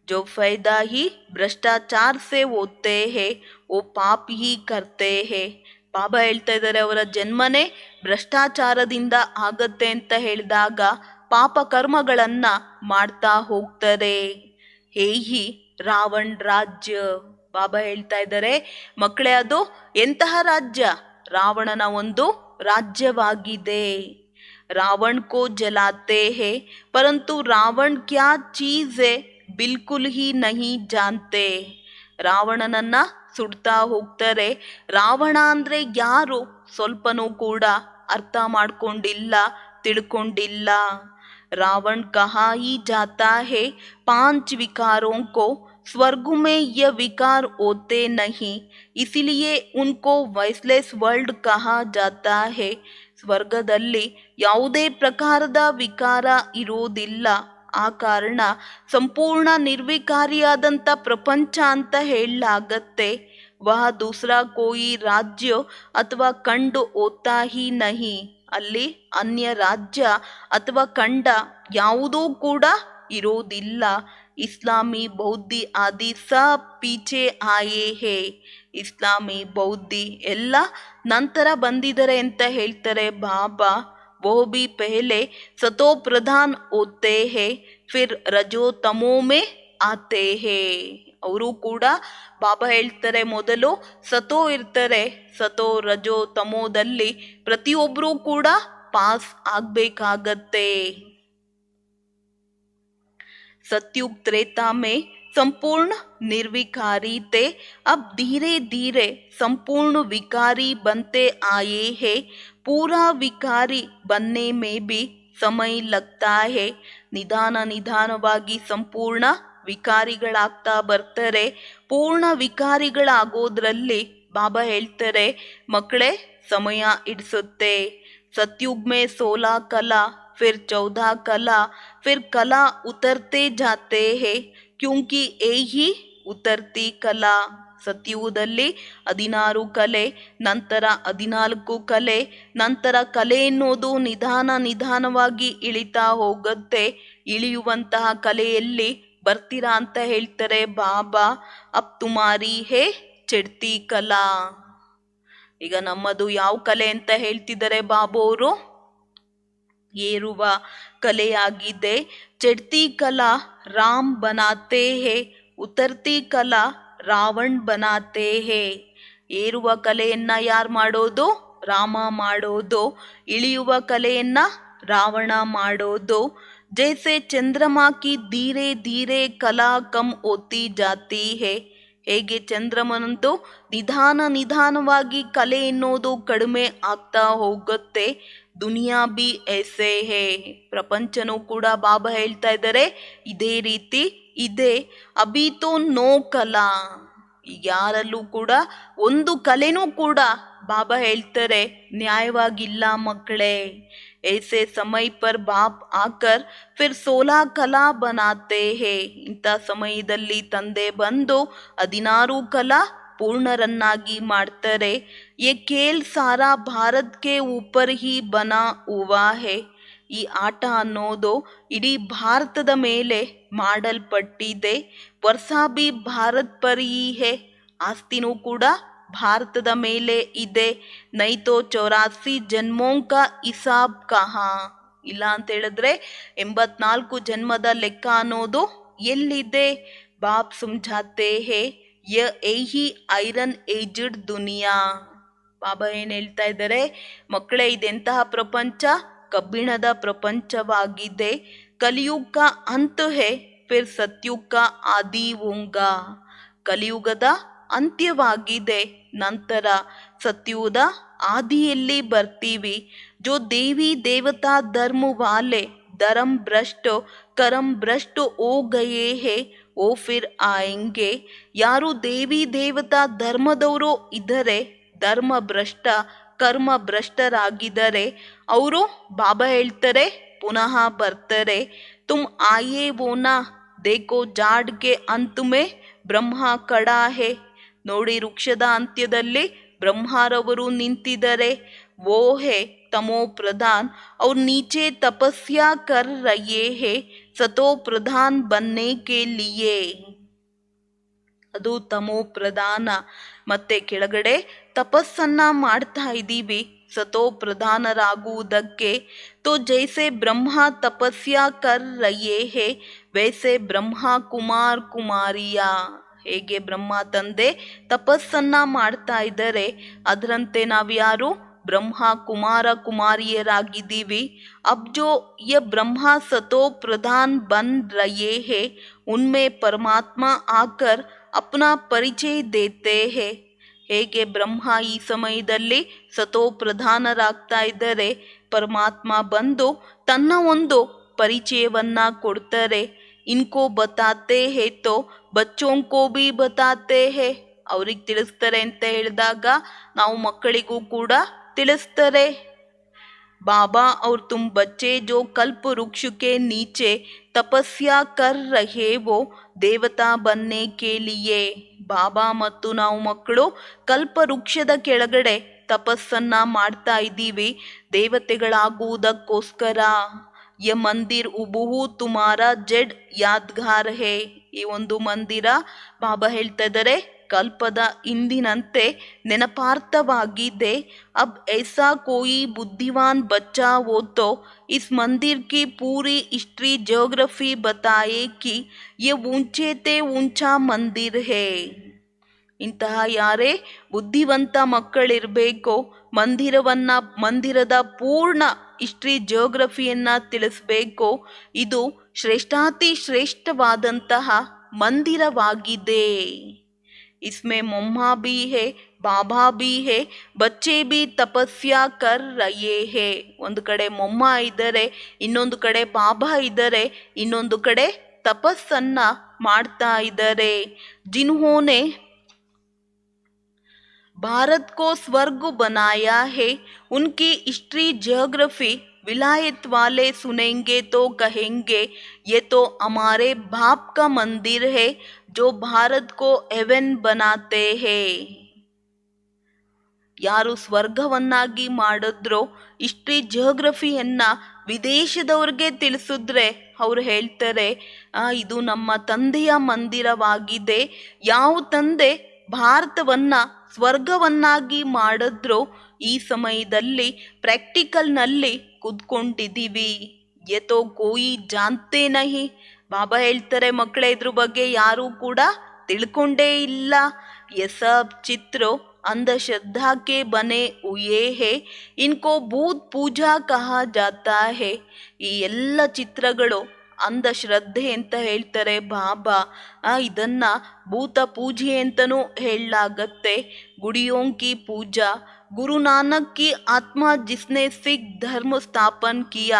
जो फायदा ही भ्रष्टाचार से होते हैं वो पाप ही करते हैं. ಬಾಬಾ ಹೇಳ್ತಾ ಇದ್ದಾರೆ, ಅವರ ಜನ್ಮನೇ ಭ್ರಷ್ಟಾಚಾರದಿಂದ ಆಗತ್ತೆ ಅಂತ ಹೇಳಿದಾಗ ಪಾಪ ಕರ್ಮಗಳನ್ನ ಮಾಡ್ತಾ ಹೋಗ್ತಾರೆ. ಹೇಹಿ ರಾವಣ್ ರಾಜ್ಯ. ಬಾಬಾ ಹೇಳ್ತಾ ಇದ್ದಾರೆ, ಮಕ್ಕಳೇ ಅದು ಎಂತಹ ರಾಜ್ಯ? ರಾವಣನ ಒಂದು ರಾಜ್ಯವಾಗಿದೆ. ರಾವಣ್ ಕೋ ಜಲಾತೆ ಹೇ ಪರಂತು ರಾವಣ್ ಕ್ಯಾ ಚೀಜ್ ಹೇ ಬಿಲ್ಕುಲ್ ಹಿ ನಹಿ ಜಾನ್ತೆ. ರಾವಣನನ್ನ ಸುಡ್ತಾ ಹೋಗ್ತಾರೆ. ರಾವಣ ಅಂದ್ರೆ ಯಾರು ಸ್ವಲ್ಪನೂ ಕೂಡ ಅರ್ಥ ಮಾಡ್ಕೊಂಡಿಲ್ಲ, ತಿಳ್ಕೊಂಡಿಲ್ಲ. रावण कहा ही जाता है 5 विकारों को स्वर्ग में ये विकार होते नहीं इसलिए उनको वॉइसलेस वर्ल्ड कहा जाता है. ಸ್ವರ್ಗದಲ್ಲಿ ಯಾವುದೇ ಪ್ರಕಾರದ ವಿಕಾರ ಇರೋದಿಲ್ಲ, ಆ ಕಾರಣ ಸಂಪೂರ್ಣ ನಿರ್ವಿಕಾರಿಯಾದಂಥ ಪ್ರಪಂಚ ಅಂತ ಹೇಳಲಾಗತ್ತೆ. ವಹ ದೂಸರಾ ಕೋಯಿ ರಾಜ್ಯ ಅಥವಾ ಖಂಡ ಹೋತಾ ಹಿ ನಹಿ. ಅಲ್ಲಿ ಅನ್ಯ ರಾಜ್ಯ ಅಥವಾ ಖಂಡ ಯಾವುದೂ ಕೂಡ ಇರೋದಿಲ್ಲ. ಇಸ್ಲಾಮಿ ಬೌದ್ಧಿ ಆದಿ ಸಬ್ ಪೀಛೆ ಆಯೇ ಹೇ. ಇಸ್ಲಾಮಿ ಬೌದ್ಧಿ ಎಲ್ಲ ನಂತರ ಬಂದಿದ್ದಾರೆ ಅಂತ ಹೇಳ್ತಾರೆ ಬಾಬಾ. वो भी पहले सतो प्रधान होते हैं फिर रजो तमो में आते हैं. ಅವರು ಕೂಡ ಬಾಬಾ ಹೇಳ್ತಾರೆ ಮೊದಲು ಸತೋ ಇರ್ತಾರೆ, ಸತೋ ರಜೋ ತಮೋದಲ್ಲಿ ಪ್ರತಿಯೊಬ್ಬರೂ ಕೂಡ ಪಾಸ್ ಆಗ್ಬೇಕಾಗತ್ತೆ. सतयुग त्रेता में संपूर्ण निर्विकारी थे, अब धीरे धीरे संपूर्ण विकारी बनते आए हैं. पूरा विकारी बनने में भी समय लगता है. ನಿಧಾನವಾಗಿ ಸಂಪೂರ್ಣ ವಿಕಾರಿಗಳಾಗ್ತಾ ಬರ್ತಾರೆ. ಪೂರ್ಣ ವಿಕಾರಿಗಳಾಗೋದ್ರಲ್ಲಿ ಬಾಬಾ ಹೇಳ್ತಾರೆ ಮಕ್ಕಳೇ ಸಮಯ ಹಿಡಿಸುತ್ತೆ. सतयुग में 16 कला, फिर 14 कला, फिर कला उतरते जाते हैं क्योंकि यही उतरती कला. ಸತ್ಯುಗದಲ್ಲಿ 16 ಕಲೆ, ನಂತರ 14 ಕಲೆ, ನಂತರ ಕಲೆ ಎನ್ನುವುದು ನಿಧಾನವಾಗಿ ಇಳಿತಾ ಹೋಗುತ್ತೆ. ಇಳಿಯುವಂತಹ ಕಲೆಯಲ್ಲಿ ಬರ್ತೀರಾ ಅಂತ ಹೇಳ್ತಾರೆ ಬಾಬಾ. ಅಬ್ ತುಮಾರಿ ಹೇ ಚಡ್ತಿ ಕಲಾ. ಈಗ ನಮ್ಮದು ಯಾವ ಕಲೆ ಅಂತ ಹೇಳ್ತಿದ್ದಾರೆ ಬಾಬೋರು? ಏರುವ ಕಲೆಯಾಗಿದೆ. ಚಡ್ತಿ ಕಲಾ ರಾಮ್ ಬನಾತೆ ಹೇ, ಉತರ್ತಿ ಕಲಾ ರಾವಣ್ ಬನಾತೆ ಹೇ. ಏರುವ ಕಲೆಯನ್ನ ಯಾರು ಮಾಡೋದು? ರಾಮ ಮಾಡೋದು. ಇಳಿಯುವ ಕಲೆಯನ್ನ ರಾವಣ ಮಾಡೋದು. ಜೈಸೆ ಚಂದ್ರಮಾ ಕಿ ಧೀರೆ ಧೀರೆ ಕಲಾ ಕಮ್ ಹೋತಿ ಜಾತಿ ಹೇ. ಹೇಗೆ ಚಂದ್ರಮನಂದು ನಿಧಾನವಾಗಿ ಕಲೆ ಎನ್ನುವುದು ಕಡಿಮೆ ಆಗ್ತಾ ಹೋಗುತ್ತೆ. ದುನಿಯಾ ಬಿ ಐಸೆ ಹೇ. ಪ್ರಪಂಚನೂ ಕೂಡ ಬಾಬಾ ಹೇಳ್ತಾ ಇದ್ದಾರೆ ಇದೇ ರೀತಿ ಇದೆ. ಅಭಿ ತೋ ನೋ ಕಲಾ. ಈಗ ಯಾರಲ್ಲೂ ಕೂಡ ಒಂದು ಕಲೆನೂ ಕೂಡ ಬಾಬಾ ಹೇಳ್ತಾರೆ ನ್ಯಾಯವಾಗಿಲ್ಲ ಮಕ್ಕಳೇ. ऐसे समय पर बाप आकर फिर 16 कला बनाते हैं. ಇಂಥ ಸಮಯದಲ್ಲಿ ತಂದೆ ಬಂದು 16 ಕಲಾ ಪೂರ್ಣರನ್ನಾಗಿ ಮಾಡ್ತಾರೆ. ये खेल सारा भारत के ऊपर ही बना हुआ है. ಈ ಆಟ ಅನ್ನೋದು ಇಡೀ ಭಾರತದ ಮೇಲೆ ಮಾಡಲ್ಪಟ್ಟಿದೆ. ವರ್ಷ ಬಿ ಭಾರತ್ ಪರ್ ಹಿ ಹೇ. ಆಸ್ತಿನೂ ಕೂಡ ಭಾರತದ ಮೇಲೆ ಇದೆ. ನೈತೋ 84 ಜನ್ಮೋಂ ಕಾ ಹಿಸಾಬ್ ಕಹಾ. ಇಲ್ಲ ಅಂತ ಹೇಳಿದ್ರೆ 84 ಜನ್ಮದ ಲೆಕ್ಕ ಅನ್ನೋದು ಎಲ್ಲಿದೆ? ಬಾಪ್ ಸಮझाते ಹೇ ಯಹಿ ಐರನ್ ಏಜ್ಡ್ ದುನಿಯಾ. ಬಾಬಾ ಏನ್ ಹೇಳ್ತಾ ಇದ್ದಾರೆ ಮಕ್ಕಳೇ, ಇದೆಂತಹ ಪ್ರಪಂಚ? ಕಬ್ಬಿಣದ ಪ್ರಪಂಚವಾಗಿದೆ. ಕಲಿಯುಗ ಕಾ ಅಂತ್ ಹೇ, ಫಿರ್ ಸತ್ಯುಗ ಕಾ ಆದಿ ಹೋಗಾ. ಕಲಿಯುಗದ ಅಂತ್ಯವಾಗಿದೆ, ನಂತರ ಸತ್ಯುಗದ ಆದಿಯಲ್ಲಿ ಬರ್ತೀವಿ. ಜೋ ದೇವಿ ದೇವತಾ ಧರ್ಮ ವಾಲೆ ಧರ್ಮ ಭ್ರಷ್ಟ ಕರ್ಮ ಭ್ರಷ್ಟ ಹೋ ಗಯೇ ಹೇ ಓ ಫಿರ್ ಆಯಂಗೆ. ಯಾರು ದೇವಿ ದೇವತಾ ಧರ್ಮದವರು ಇದ್ದಾರೆ, ಧರ್ಮ ಭ್ರಷ್ಟ ಕರ್ಮ ಭ್ರಷ್ಟರಾಗಿದ್ದಾರೆ, ಅವರು ಬಾಬಾ ಹೇಳ್ತಾರೆ ಪುನಃ ಬರ್ತಾರೆ. ತುಮ್ ಆಯೇ ವೋನಾ ದೇಖೋ ಜಾಡ್ ಕೆ ಅಂತ್ ಮೇ ಬ್ರಹ್ಮ ಕಡಾ ಹೇ. ನೋಡಿ ವೃಕ್ಷದ ಅಂತ್ಯದಲ್ಲಿ ಬ್ರಹ್ಮರವರು ನಿಂತಿದ್ದಾರೆ. ವೋ ಹೇ ತಮೋ ಪ್ರಧಾನ್ ಅವ್ರು ನೀಚೆ ತಪಸ್ಯಾ ಕರ್ ರಹೇ ಹೇ ಸತೋ ಪ್ರಧಾನ್ ಬನ್ನೆ ಕೆ ಲಿಯೇ. ಅದು ತಮೋ ಪ್ರಧಾನ. ಮತ್ತೆ ಕೆಳಗಡೆ ತಪಸ್ಸನ್ನ ಮಾಡ್ತಾ ಇದ್ದೀವಿ ಸತೋ ಪ್ರಧಾನರಾಗುವುದಕ್ಕೆ. ತೋ ಜೈಸೆ ಬ್ರಹ್ಮ ತಪಸ್ಯಾ ಕರ್ ರಹೇ ಹೇ ವೈಸೆ ಬ್ರಹ್ಮ ಕುಮಾರ್ ಕುಮಾರಿಯಾ. ಹೇಗೆ ಬ್ರಹ್ಮ ತಂದೆ ತಪಸ್ಸನ್ನ ಮಾಡ್ತಾ ಇದ್ದಾರೆ, ಅದರಂತೆ ನಾವ್ಯಾರು ಬ್ರಹ್ಮ ಕುಮಾರ ಕುಮಾರಿಯರಾಗಿದ್ದೀವಿ. ಅಬ್ ಜೋ ಯ ಬ್ರಹ್ಮ ಸತೋ ಪ್ರಧಾನ್ ಬನ್ ರಹೇ ಹೇ ಉನ್ಮೇ ಪರಮಾತ್ಮ ಆಕರ್ ಅಪ್ನಾ ಪರಿಚಯ ದೇತೆ ಹೇ. ಹೇಗೆ ಬ್ರಹ್ಮ ಈ ಸಮಯದಲ್ಲಿ ಸತೋ ಪ್ರಧಾನರಾಗ್ತಾ ಇದ್ದಾರೆ, ಪರಮಾತ್ಮ ಬಂದು ತನ್ನ ಒಂದು ಪರಿಚಯವನ್ನ ಕೊಡ್ತಾರೆ. ಇನ್ಕೋ ಬತಾತೆ ಹೇ ತೋ ಬಚ್ಚೋಂ ಕೋ ಬಿ ಬತಾತೆ ಹೇ. ಅವ್ರಿಗೆ ತಿಳಿಸ್ತಾರೆ ಅಂತ ಹೇಳಿದಾಗ ನಾವು ಮಕ್ಕಳಿಗೂ ಕೂಡ ತಿಳಿಸ್ತಾರೆ. बाबा और तुम बच्चे जो कल्प वृक्ष के नीचे तपस्या कर रहे वो ದೇವತಾ ಬನ್ನೆ ಕೆ ಲಿಯೇ. ಬಾಬಾ ಮತ್ತು ನಾವು ಮಕ್ಕಳು ಕಲ್ಪ ವೃಕ್ಷದ ಕೆಳಗಡೆ ತಪಸ್ಸನ್ನ ಮಾಡ್ತಾ ಇದ್ದೀವಿ ದೇವತೆಗಳಾಗುವುದಕ್ಕೋಸ್ಕರ. ಯ ಮಂದಿರ್ ಉಬುಹು ತುಮಾರ ಜಡ್ ಯಾದ್ಗಾರ್ ಹೇ. ಈ ಒಂದು ಮಂದಿರ ಬಾಬಾ ಹೇಳ್ತಾ ಇದ್ದಾರೆ ಕಲ್ಪದ ಇಂದಿನಂತೆ ನೆನಪಾರ್ಥವಾಗಿದೆ. ಅಬ್ ಐಸಾ ಕೋಯಿ ಬುದ್ಧಿವಾನ್ ಬಚ್ಚಾ ಹೋ ತೋ इस मंदिर की पूरी हिस्ट्री ज्योग्राफी बताए कि ये ऊंचे ते ऊंचा मंदिर है. ಇಂತಹ ಯಾರೇ ಬುದ್ಧಿವಂತ ಮಕ್ಕಳಿರಬೇಕೋ ಮಂದಿರದ ಪೂರ್ಣ ಹಿಸ್ಟ್ರಿ ಜಿಯೋಗ್ರಫಿಯನ್ನ ತಿಳಿಸ್ಬೇಕು. ಇದು ಶ್ರೇಷ್ಠಾತಿ ಶ್ರೇಷ್ಠವಾದಂತಹ ಮಂದಿರವಾಗಿದೆ. इसमें मम्मा भी है ಬಾಬಾ भी है ಬಚ್ಚೆ भी ತಪಸ್ಯಾ ಕರ್ ರಹೆ ಹೇ. ಒಂದು ಕಡೆ ಮೊಮ್ಮ ಇದ್ದಾರೆ, ಇನ್ನೊಂದು ಕಡೆ ಬಾಬಾ ಇದ್ದಾರೆ, ಇನ್ನೊಂದು ಕಡೆ ತಪಸ್ಸನ್ನ ಮಾಡ್ತಾ ಇದ್ದಾರೆ. ಜಿನ್ಹೋನೆ भारत को स्वर्ग बनाया है उनकी हिस्ट्री जियोग्राफी विलायत वाले सुनेंगे तो कहेंगे ये तो हमारे बाप का मंदिर है जो भारत को हेवन बनाते हैं. ಯಾರು ಸ್ವರ್ಗವನ್ನಾಗಿ ಮಾಡಿದ್ರೋ ಹಿಸ್ಟ್ರಿ ಜಿಯೋಗ್ರಫಿಯನ್ನ ವಿದೇಶದವ್ರಿಗೆ ತಿಳಿಸಿದ್ರೆ ಅವ್ರು ಹೇಳ್ತಾರೆ ಇದು ನಮ್ಮ ತಂದೆಯ ಮಂದಿರವಾಗಿದೆ. ಯಾವ ತಂದೆ ಭಾರತವನ್ನ ಸ್ವರ್ಗವನ್ನಾಗಿ ಮಾಡಿದ್ರೋ ಈ ಸಮಯದಲ್ಲಿ ಪ್ರಾಕ್ಟಿಕಲ್ನಲ್ಲಿ ಕುತ್ಕೊಂಡಿದ್ದೀವಿ. ಯತೋ ಕೋಯಿ ಜಾನ್ತೆ ನಹಿ. ಬಾಬಾ ಹೇಳ್ತಾರೆ ಮಕ್ಕಳೇ ಇದ್ರ ಬಗ್ಗೆ ಯಾರೂ ಕೂಡ ತಿಳ್ಕೊಂಡೇ ಇಲ್ಲ. ಯಸಬ್ ಚಿತ್ರೋ अंधश्रद्धा के बने हुए है इनको भूत पूजा कहा जाता है. ಈ ಎಲ್ಲ ಚಿತ್ರಗಳು ಅಂಧಶ್ರದ್ಧೆ ಅಂತ ಹೇಳ್ತಾರೆ ಬಾಬಾ. ಇದನ್ನ ಭೂತ ಪೂಜೆ ಅಂತನೂ ಹೇಳಲಾಗತ್ತೆ. ಗುಡಿಯೋಂ ಕಿ ಪೂಜಾ गुरु नानक की आत्मा जिसने सिख धर्म स्थापन किया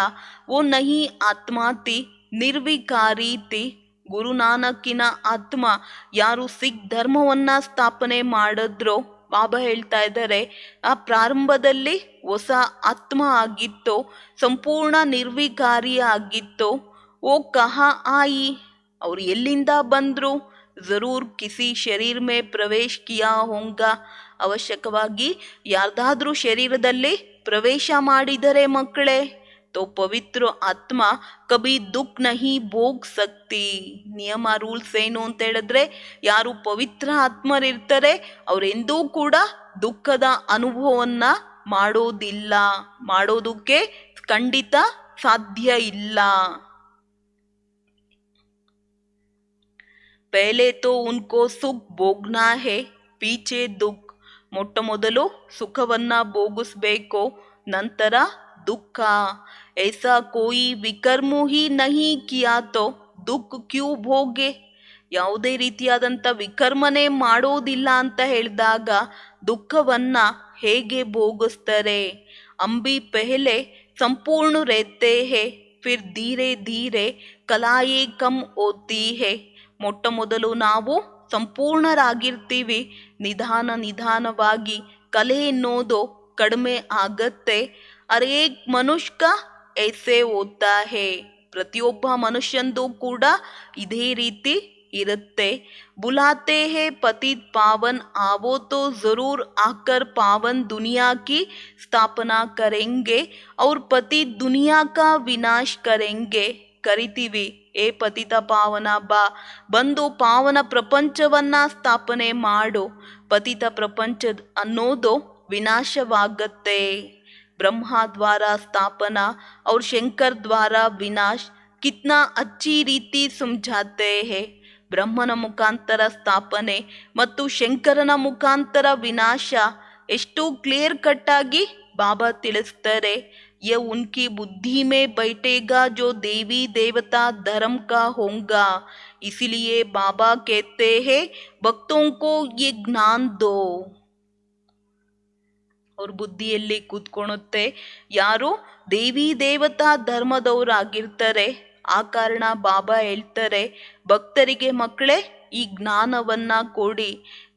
वो नहीं आत्मा थी निर्विकारी थी. ಗುರು ನಾನಕ್ಕಿನ ಆತ್ಮ ಯಾರು ಸಿಖ್ ಧರ್ಮವನ್ನ ಸ್ಥಾಪನೆ ಮಾಡಿದ್ರೋ ಬಾಬಾ ಹೇಳ್ತಾ ಇದ್ದಾರೆ ಆ ಪ್ರಾರಂಭದಲ್ಲಿ ಹೊಸ ಆತ್ಮ ಆಗಿತ್ತು, ಸಂಪೂರ್ಣ ನಿರ್ವಿಕಾರಿ ಆಗಿತ್ತು. ಓ ಕಹಾ ಆಯಿ, ಅವ್ರು ಎಲ್ಲಿಂದ ಬಂದ್ರು? ಜರೂರ್ ಕಿಸಿ ಶರೀರ್ ಮೇ ಪ್ರವೇಶ್ ಕಿಯಾ ಹೋಂಗಾ. ಅವಶ್ಯಕವಾಗಿ ಯಾರ್ದಾದ್ರೂ ಶರೀರದಲ್ಲಿ ಪ್ರವೇಶ ಮಾಡಿದರೆ ಮಕ್ಕಳೇ तो ಪವಿತ್ರ ಆತ್ಮ ಕಬಿ ದುಃಖ ನಹಿ ಭೋಗ್ ಸಕ್ತಿ. ನಿಯಮ ರೂಲ್ಸ್ ಏನು ಅಂತ ಹೇಳಿದ್ರೆ ಯಾರು ಪವಿತ್ರ ಆತ್ಮರಿರ್ತಾರೆ ಅವರೆಂದೂ ಕೂಡ ದುಃಖದ ಅನುಭವವನ್ನ ಮಾಡೋದಿಲ್ಲ, ಮಾಡೋದಕ್ಕೆ ಖಂಡಿತ ಸಾಧ್ಯ ಇಲ್ಲ. ಪಹಲೆ ತೋ ಉನ್ಕೋ ಸುಖ್ ಭೋಗ್ನಾ ಹೇ ಪೀಚೆ ದುಃಖ್. ಮೊಟ್ಟ ಮೊದಲು ಸುಖವನ್ನ ಭೋಗಿಸ್ಬೇಕು, ನಂತರ ದುಃಖ. ऐसा कोई विकर्म ही नहीं किया तो दुಃಖ ಕ್ಯೂ ಭೋಗೆ. ಯಾವುದೇ ರೀತಿಯಾದಂಥ ವಿಕರ್ಮನೆ ಮಾಡೋದಿಲ್ಲ ಅಂತ ಹೇಳಿದಾಗ ದುಃಖವನ್ನ ಹೇಗೆ ಭೋಗಿಸ್ತಾರೆ? ಅಂಬಿ ಪೆಹಲೆ ಸಂಪೂರ್ಣ ರೆತ್ತೆ ಹೇ ಫಿರ್ ಧೀರೆ ಧೀರೆ ಕಲಾಯೇ ಕಮ್ ಓತಿ ಹೇ. ಮೊಟ್ಟ ಮೊದಲು ನಾವು ಸಂಪೂರ್ಣರಾಗಿರ್ತೀವಿ, ನಿಧಾನವಾಗಿ ಕಲೆ ಎನ್ನೋದು ಕಡಿಮೆ ಆಗತ್ತೆ. ಅರೇಕ್ ಮನುಷ್ಕ ಐಸೆ ಓದ್ತಾ ಹೇ. ಪ್ರತಿಯೊಬ್ಬ ಮನುಷ್ಯಂದು ಕೂಡ ಇದೇ ರೀತಿ ಇರುತ್ತೆ. ಬುಲಾತೆ ಹೇ ಪತಿತ್ ಪಾವನ್ आवो तो जरूर आकर पावन दुनिया की स्थापना करेंगे और पतित दुनिया का विनाश करेंगे. ಕರಿತೀವಿ, ಏ ಪತಿತ ಪಾವನ ಬಾ, ಬಂದು ಪಾವನ ಪ್ರಪಂಚವನ್ನ ಸ್ಥಾಪನೆ ಮಾಡು. ಪತಿತ ಪ್ರಪಂಚ ಅನ್ನೋದು ವಿನಾಶವಾಗತ್ತೆ. ब्रह्मा द्वारा स्थापना और शंकर द्वारा विनाश कितना अच्छी ರೀತಿ समझाते हैं. ಬ್ರಹ್ಮನ ಮುಖಾಂತರ ಸ್ಥಾಪನೆ ಮತ್ತು ಶಂಕರನ ಮುಖಾಂತರ ವಿನಾಶ ಎಷ್ಟು ಕ್ಲಿಯರ್ ಕಟ್ ಆಗಿ ಬಾಬಾ ತಿಳಿಸ್ತಾರೆ. ये उनकी बुद्धि में बैठेगा जो देवी देवता धर्म का होगा. इसीलिए बाबा कहते हैं भक्तों को ये ज्ञान दो. ಅವ್ರ ಬುದ್ಧಿಯಲ್ಲಿ ಕೂತ್ಕೊಳುತ್ತೆ ಯಾರು ದೇವಿ ದೇವತಾ ಧರ್ಮದವರಾಗಿರ್ತಾರೆ. ಆ ಕಾರಣ ಬಾಬಾ ಹೇಳ್ತಾರೆ ಭಕ್ತರಿಗೆ ಮಕ್ಕಳೇ ಈ ಜ್ಞಾನವನ್ನ ಕೊಡಿ.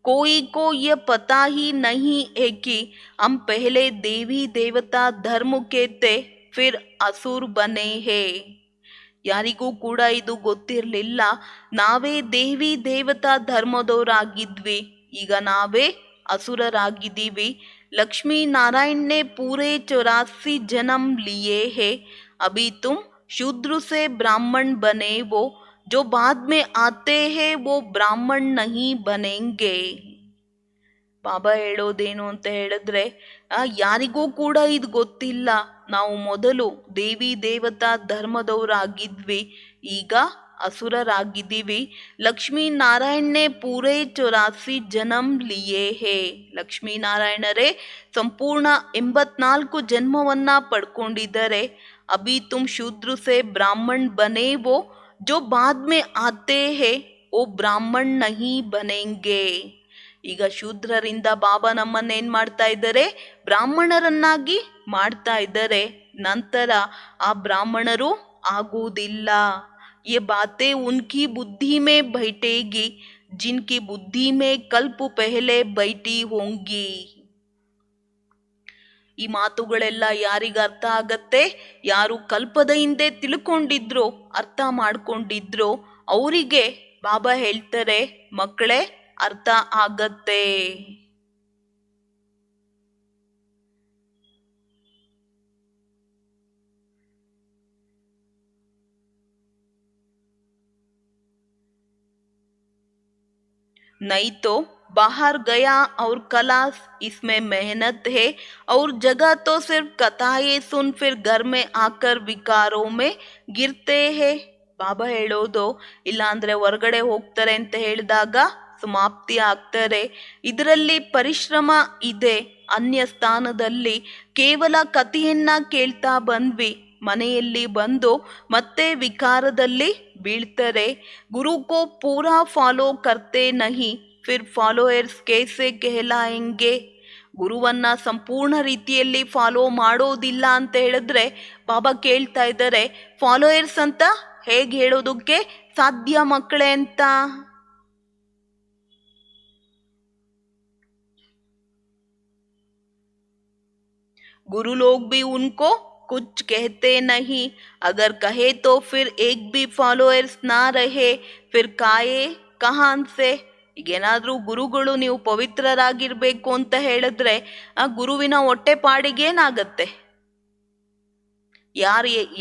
ಕೋಯಿ ಕೋ ಯ ಪತಾ ಹಿ ನಹಿ ಹೇ ಕಿ ಹಮ್ ಪೆಹಲೆ ದೇವಿ ದೇವತಾ ಧರ್ಮ ಕೆ ತೆ ಫಿರ್ ಅಸುರ್ ಬನೆ ಹೇ. ಯಾರಿಗೂ ಕೂಡ ಇದು ಗೊತ್ತಿರಲಿಲ್ಲ, ನಾವೇ ದೇವಿ ದೇವತಾ ಧರ್ಮದವರಾಗಿದ್ವಿ, ಈಗ ನಾವೇ असुररागिदीवी. लक्ष्मी नारायण ने पूरे 84 जन्म लिए हैं. अभी तुम शूद्र से ब्राह्मण बने वो जो बाद में आते हैं वो ಬ್ರಾಹ್ಮಣ नहीं बनेंगे. ಬಾಬಾ ಹೇಳೋದೇನು ಅಂತ ಹೇಳಿದ್ರೆ, ಯಾರಿಗೂ ಕೂಡ ಇದು ಗೊತ್ತಿಲ್ಲ. ನಾವು ಮೊದಲು ದೇವಿ ದೇವತಾ ಧರ್ಮದವರಾಗಿದ್ವಿ, ಈಗ ಅಸುರರಾಗಿದ್ದೀವಿ. ಲಕ್ಷ್ಮೀ ನಾರಾಯಣನೇ ಪೂರೇ 84 ಜನ್ಮ ಲಿಯೇ ಹೇ. ಲಕ್ಷ್ಮೀನಾರಾಯಣರೇ ಸಂಪೂರ್ಣ 84 ಜನ್ಮವನ್ನ ಪಡ್ಕೊಂಡಿದ್ದಾರೆ. ಅಭಿ ತುಮ್ ಶೂದ್ರ ಸೆ ಬ್ರಾಹ್ಮಣ ಬನೆ ವೋ जो बाद में आते हैं वो ಬ್ರಾಹ್ಮಣ नहीं बनेंगे. ಈಗ ಶೂದ್ರರಿಂದ ಬಾಬಾ ನಮ್ಮನ್ನೇನ್ ಮಾಡ್ತಾ ಇದ್ದಾರೆ, ಬ್ರಾಹ್ಮಣರನ್ನಾಗಿ ಮಾಡ್ತಾ ಇದ್ದಾರೆ. ನಂತರ ಆ ಬ್ರಾಹ್ಮಣರು ಆಗುವುದಿಲ್ಲ. ये बातें उनकी बुद्धि में बैठेगी जिनकी बुद्धि में कल्प पहले बैठी होंगी. ಈ ಮಾತುಗಳೆಲ್ಲ ಯಾರಿಗೆ ಅರ್ಥ ಆಗತ್ತೆ, ಯಾರು ಕಲ್ಪದ ಹಿಂದೆ ತಿಳ್ಕೊಂಡಿದ್ರೋ, ಅರ್ಥ ಮಾಡ್ಕೊಂಡಿದ್ರೋ ಅವರಿಗೆ ಬಾಬಾ ಹೇಳ್ತಾರೆ, ಮಕ್ಕಳೇ ಅರ್ಥ ಆಗತ್ತೆ. नहीं तो बाहर गया और क्लास इसमें मेहनत है और जगह तो सिर्फ कथाएं सुन फिर घर में आकर विकारों में गिरते हैं. ಬಾಬಾ ಹೇಳೋದು, ಇಲ್ಲಾಂದ್ರೆ ಹೊರಗಡೆ ಹೋಗ್ತಾರೆ ಅಂತ ಹೇಳಿದಾಗ ಸಮಾಪ್ತಿ ಆಗ್ತಾರೆ. ಇದರಲ್ಲಿ ಪರಿಶ್ರಮ ಇದೆ. ಅನ್ಯ ಸ್ಥಾನದಲ್ಲಿ ಕೇವಲ ಕಥೆಯನ್ನ ಕೇಳ್ತಾ ಬಂದ್ವಿ, ಮನೆಯಲ್ಲಿ ಬಂದು ಮತ್ತೆ ವಿಕಾರದಲ್ಲಿ ಬೀಳ್ತಾರೆ. ಗುರು ಕೋ ಪೂರಾ ಫಾಲೋ ಕರ್ತೆ ನಹಿ ಫಿರ್ ಫಾಲೋಯರ್ಸ್ ಕೇಸೆ ಕೆಹಲಾಯೆಂಗೆ. ಗುರುವನ್ನ ಸಂಪೂರ್ಣ ರೀತಿಯಲ್ಲಿ ಫಾಲೋ ಮಾಡೋದಿಲ್ಲ ಅಂತ ಹೇಳಿದ್ರೆ ಬಾಬಾ ಕೇಳ್ತಾ ಇದ್ದಾರೆ, ಫಾಲೋಯರ್ಸ್ ಅಂತ ಹೇಗೆ ಹೇಳೋದಕ್ಕೆ ಸಾಧ್ಯ ಮಕ್ಕಳೇ ಅಂತ. गुरु लोग भी उनको कुछ कहते नहीं, अगर कहे तो फिर एक भी फॉलोअर्स ना रहे फिर ಕಾಯೆ ಕಹಾನ್ ಸೆ. ಈಗೇನಾದ್ರೂ ಗುರುಗಳು ನೀವು ಪವಿತ್ರರಾಗಿರ್ಬೇಕು ಅಂತ ಹೇಳಿದ್ರೆ ಆ ಗುರುವಿನ ಹೊಟ್ಟೆ ಪಾಡಿಗೇನಾಗತ್ತೆ?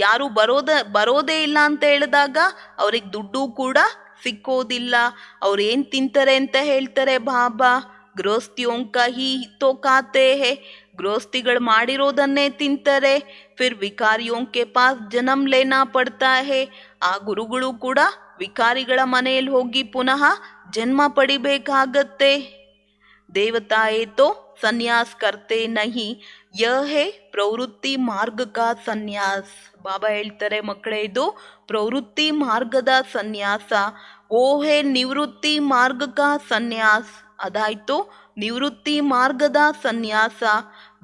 ಯಾರು ಬರೋದೇ ಇಲ್ಲ ಅಂತ ಹೇಳಿದಾಗ ಅವ್ರಿಗೆ ದುಡ್ಡು ಕೂಡ ಸಿಕ್ಕೋದಿಲ್ಲ. ಅವ್ರೇನ್ ತಿಂತಾರೆ ಅಂತ ಹೇಳ್ತಾರೆ ಬಾಬಾ, ಗೃಹಸ್ಥಿಯೋಂಕ ಹಿ ತೋ ಖಾತೆ ಹೇ. ಗೃಹಸ್ಥಿಗಳು ಮಾಡಿರೋದನ್ನೇ ತಿಂತಾರೆ. ಫಿರ್ ವಿಕಾರಿಯೋಂಕೆ ಪಾಸ್ ಜನ್ಮ ಲೇನಾ ಪಡ್ತಾ ಹೇ. ಆ ಗುರುಗಳು ಕೂಡ ವಿಕಾರಿಗಳ ಮನೆಯಲ್ಲಿ ಹೋಗಿ ಪುನಃ ಜನ್ಮ ಪಡಿಬೇಕಾಗತ್ತೆ. ದೇವತಾಯೇ ತೋ ಸನ್ಯಾಸ್ ಕರ್ತೆ ನಹಿ, ಯಹ ಹೇ ಪ್ರವೃತ್ತಿ ಮಾರ್ಗ ಕಾ ಸನ್ಯಾಸ್. ಬಾಬಾ ಹೇಳ್ತಾರೆ, ಮಕ್ಕಳೇ ಇದು ಪ್ರವೃತ್ತಿ ಮಾರ್ಗದ ಸನ್ಯಾಸ. ಓ ಹೇ ನಿವೃತ್ತಿ ಮಾರ್ಗ ಕಾ ಸನ್ಯಾಸ್. ಅದಾಯ್ತು ನಿವೃತ್ತಿ ಮಾರ್ಗದ ಸನ್ಯಾಸ.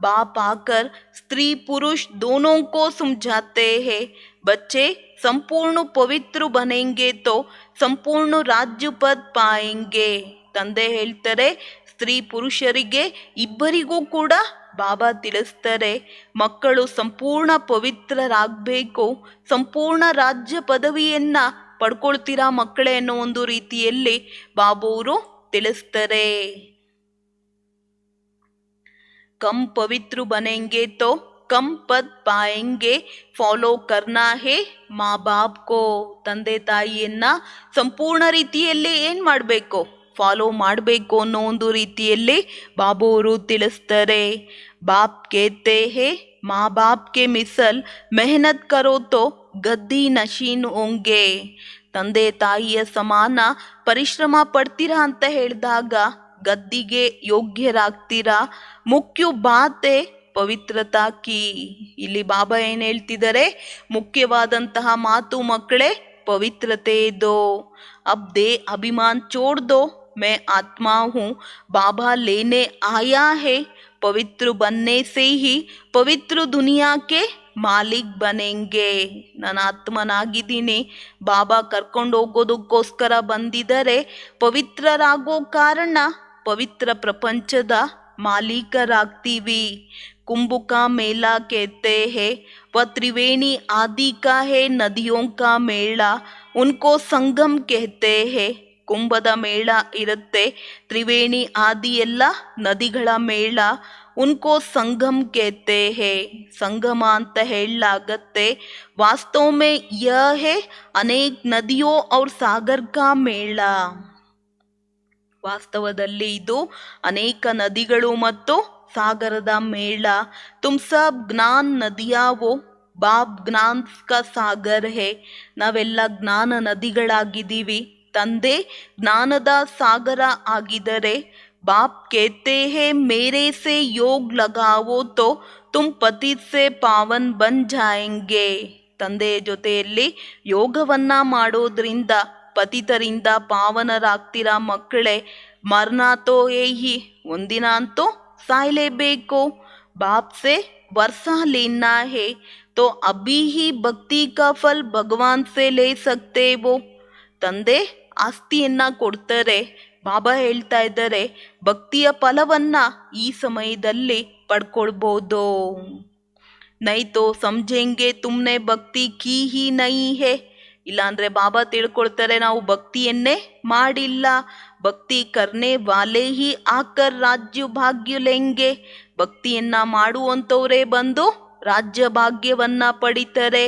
बाप आकर स्त्री पुरुष दोनों को समझाते हैं, बच्चे संपूर्ण पवित्र बनेंगे तो संपूर्ण राज्य पद पाएंगे. ತಂದೆ ಹೇಳ್ತಾರೆ, ಸ್ತ್ರೀ ಪುರುಷರಿಗೆ ಇಬ್ಬರಿಗೂ ಕೂಡ ಬಾಬಾ ತಿಳಿಸ್ತಾರೆ, ಮಕ್ಕಳು ಸಂಪೂರ್ಣ ಪವಿತ್ರರಾಗಬೇಕು, ಸಂಪೂರ್ಣ ರಾಜ್ಯ ಪದವಿಯನ್ನ ಪಡ್ಕೊಳ್ತೀರಾ ಮಕ್ಕಳೇ ಅನ್ನೋ ಒಂದು ರೀತಿಯಲ್ಲಿ ಬಾಬುವರು ತಿಳಿಸ್ತಾರೆ. कम पवित्र बनेंगे तो कम पद पाएंगे, ಫಾಲೋ ಕರ್ನಾ ಹೇ ಮಾ ಬಾಪ್ ಕೋ. ತಂದೆ ತಾಯಿಯನ್ನ ಸಂಪೂರ್ಣ ರೀತಿಯಲ್ಲಿ ಏನ್ ಮಾಡಬೇಕು, ಫಾಲೋ ಮಾಡಬೇಕು ಅನ್ನೋ ಒಂದು ರೀತಿಯಲ್ಲಿ ಬಾಬುವರು ತಿಳಿಸ್ತಾರೆ. ಬಾಪ್ ಕೇತೆ ಹೇ ಮಾ ಬಾಪ್ ಕೆ ಮಿಸಲ್ ಮೆಹನತ್ ಕರೋ ತೋ ಗದ್ದಿ ನಶೀನ್ ಹೋಂಗೆ. ತಂದೆ ತಾಯಿಯ ಸಮಾನ ಪರಿಶ್ರಮ ಪಡ್ತೀರಾ ಅಂತ ಹೇಳಿದಾಗ ಗದ್ದಿಗೆ ಯೋಗ್ಯರಾಗ್ತೀರಾ. ಮುಖ್ಯ ಬಾತೆ ಪವಿತ್ರತಾ ಕಿ. ಇಲ್ಲಿ ಬಾಬಾ ಏನ್ ಹೇಳ್ತಿದ್ದಾರೆ, ಮುಖ್ಯವಾದಂತಹ ಮಾತು ಮಕ್ಕಳೇ ಪವಿತ್ರತೆ ದೋ. ಅಬ್ ದೇ ಅಭಿಮಾನ್ ಚೋಡ್ ದೋ, मैं आत्मा हूँ, बाबा लेने आया है. पवित्र बनने से ही पवित्र दुनिया के ಮಾಲಿಕ್ ಬನೆಂಗೆ. ನಾನು ಆತ್ಮನಾಗಿದ್ದೀನಿ, ಬಾಬಾ ಕರ್ಕೊಂಡು ಹೋಗೋದಕ್ಕೋಸ್ಕರ ಬಂದಿದ್ದಾರೆ. ಪವಿತ್ರರಾಗೋ ಕಾರಣ ಪವಿತ್ರ ಪ್ರಪಂಚದ ಮಾಲೀಕರಾಗ್ತೀವಿ. कुंभ का मेला कहते हैं वह त्रिवेणी आदि का है नदियों का मेला, उनको संगम कहते हैं. ಕುಂಭದ ಮೇಳ ಇರುತ್ತೆ, ತ್ರಿವೇಣಿ ಆದಿ ಎಲ್ಲ ನದಿಗಳ ಮೇಳ. उनको संगम कहते हैं। संगम ಅಂತ ಹೇಳಲಾಗತ್ತೆ। वास्तव में यह है अनेक नदियों और सागर का ಮೇಳ। ವಾಸ್ತವದಲ್ಲಿ ಇದು ಅನೇಕ ನದಿಗಳು ಮತ್ತು ಸಾಗರದ ಮೇಳ। ತುಮ್ ಸಬ್ ಜ್ಞಾನ್ ನದಿಯಾವೋ, ಬಾಪ್ ಜ್ಞಾನ್ ಕಾ ಸಾಗರ್ ಹೇ। ನಾವೆಲ್ಲ ಜ್ಞಾನ ನದಿಗಳಾಗಿದ್ದೀವಿ, ತಂದೆ ಜ್ಞಾನದ ಸಾಗರ ಆಗಿದರೆ। ಬಾಪ್ ಕೇತೆ ಹೇ ಮೇರೆ ಸೆ ಯೋಗ್ ಲಗಾವೋ ತೋ ತುಮ್ ಪತಿತ್ ಸೆ ಪಾವನ್ ಬನ್ ಜಾಯೆಂಗೆ। ತಂದೆಯ ಜೊತೆಯಲ್ಲಿ ಯೋಗವನ್ನ ಮಾಡೋದ್ರಿಂದ ಪತಿತರಿಂದ ಪಾವನರಾಗ್ತೀರಾ ಮಕ್ಕಳೇ। ಮರ್ನಾ ತೋ ಏಹಿ, ಒಂದಿನ ಅಂತೂ ಸಾಯ್ಲೇಬೇಕು। बाप से वर्षा लेना है तो अभी ही भक्ति का फल भगवान से ले सकते वो। ತಂದೆ ಆಸ್ತಿಯನ್ನ ಕೊಡ್ತಾರೆ, ಬಾಬಾ ಹೇಳ್ತಾ ಇದ್ದಾರೆ ಭಕ್ತಿಯ ಫಲವನ್ನ ಈ ಸಮಯದಲ್ಲಿ ಪಡ್ಕೊಳ್ಬೋದು। ನೈ ತೋ ಸಮझेंगे तुमने भक्ति की ही नहीं है। ಇಲ್ಲಾಂದ್ರೆ ಬಾಬಾ ತಿಳ್ಕೊಳ್ತಾರೆ ನಾವು ಭಕ್ತಿಯನ್ನೇ ಮಾಡಿಲ್ಲ। ಭಕ್ತಿ ಕರ್ನೆ ವಾಲೆ ಹಿ ಆಕರ್ ರಾಜ್ಯ ಭಾಗ್ಯ ಲೆಂಗೆ। ಭಕ್ತಿಯನ್ನ ಮಾಡುವಂತವರೇ ಬಂದು ರಾಜ್ಯ ಭಾಗ್ಯವನ್ನ ಪಡಿತಾರೆ।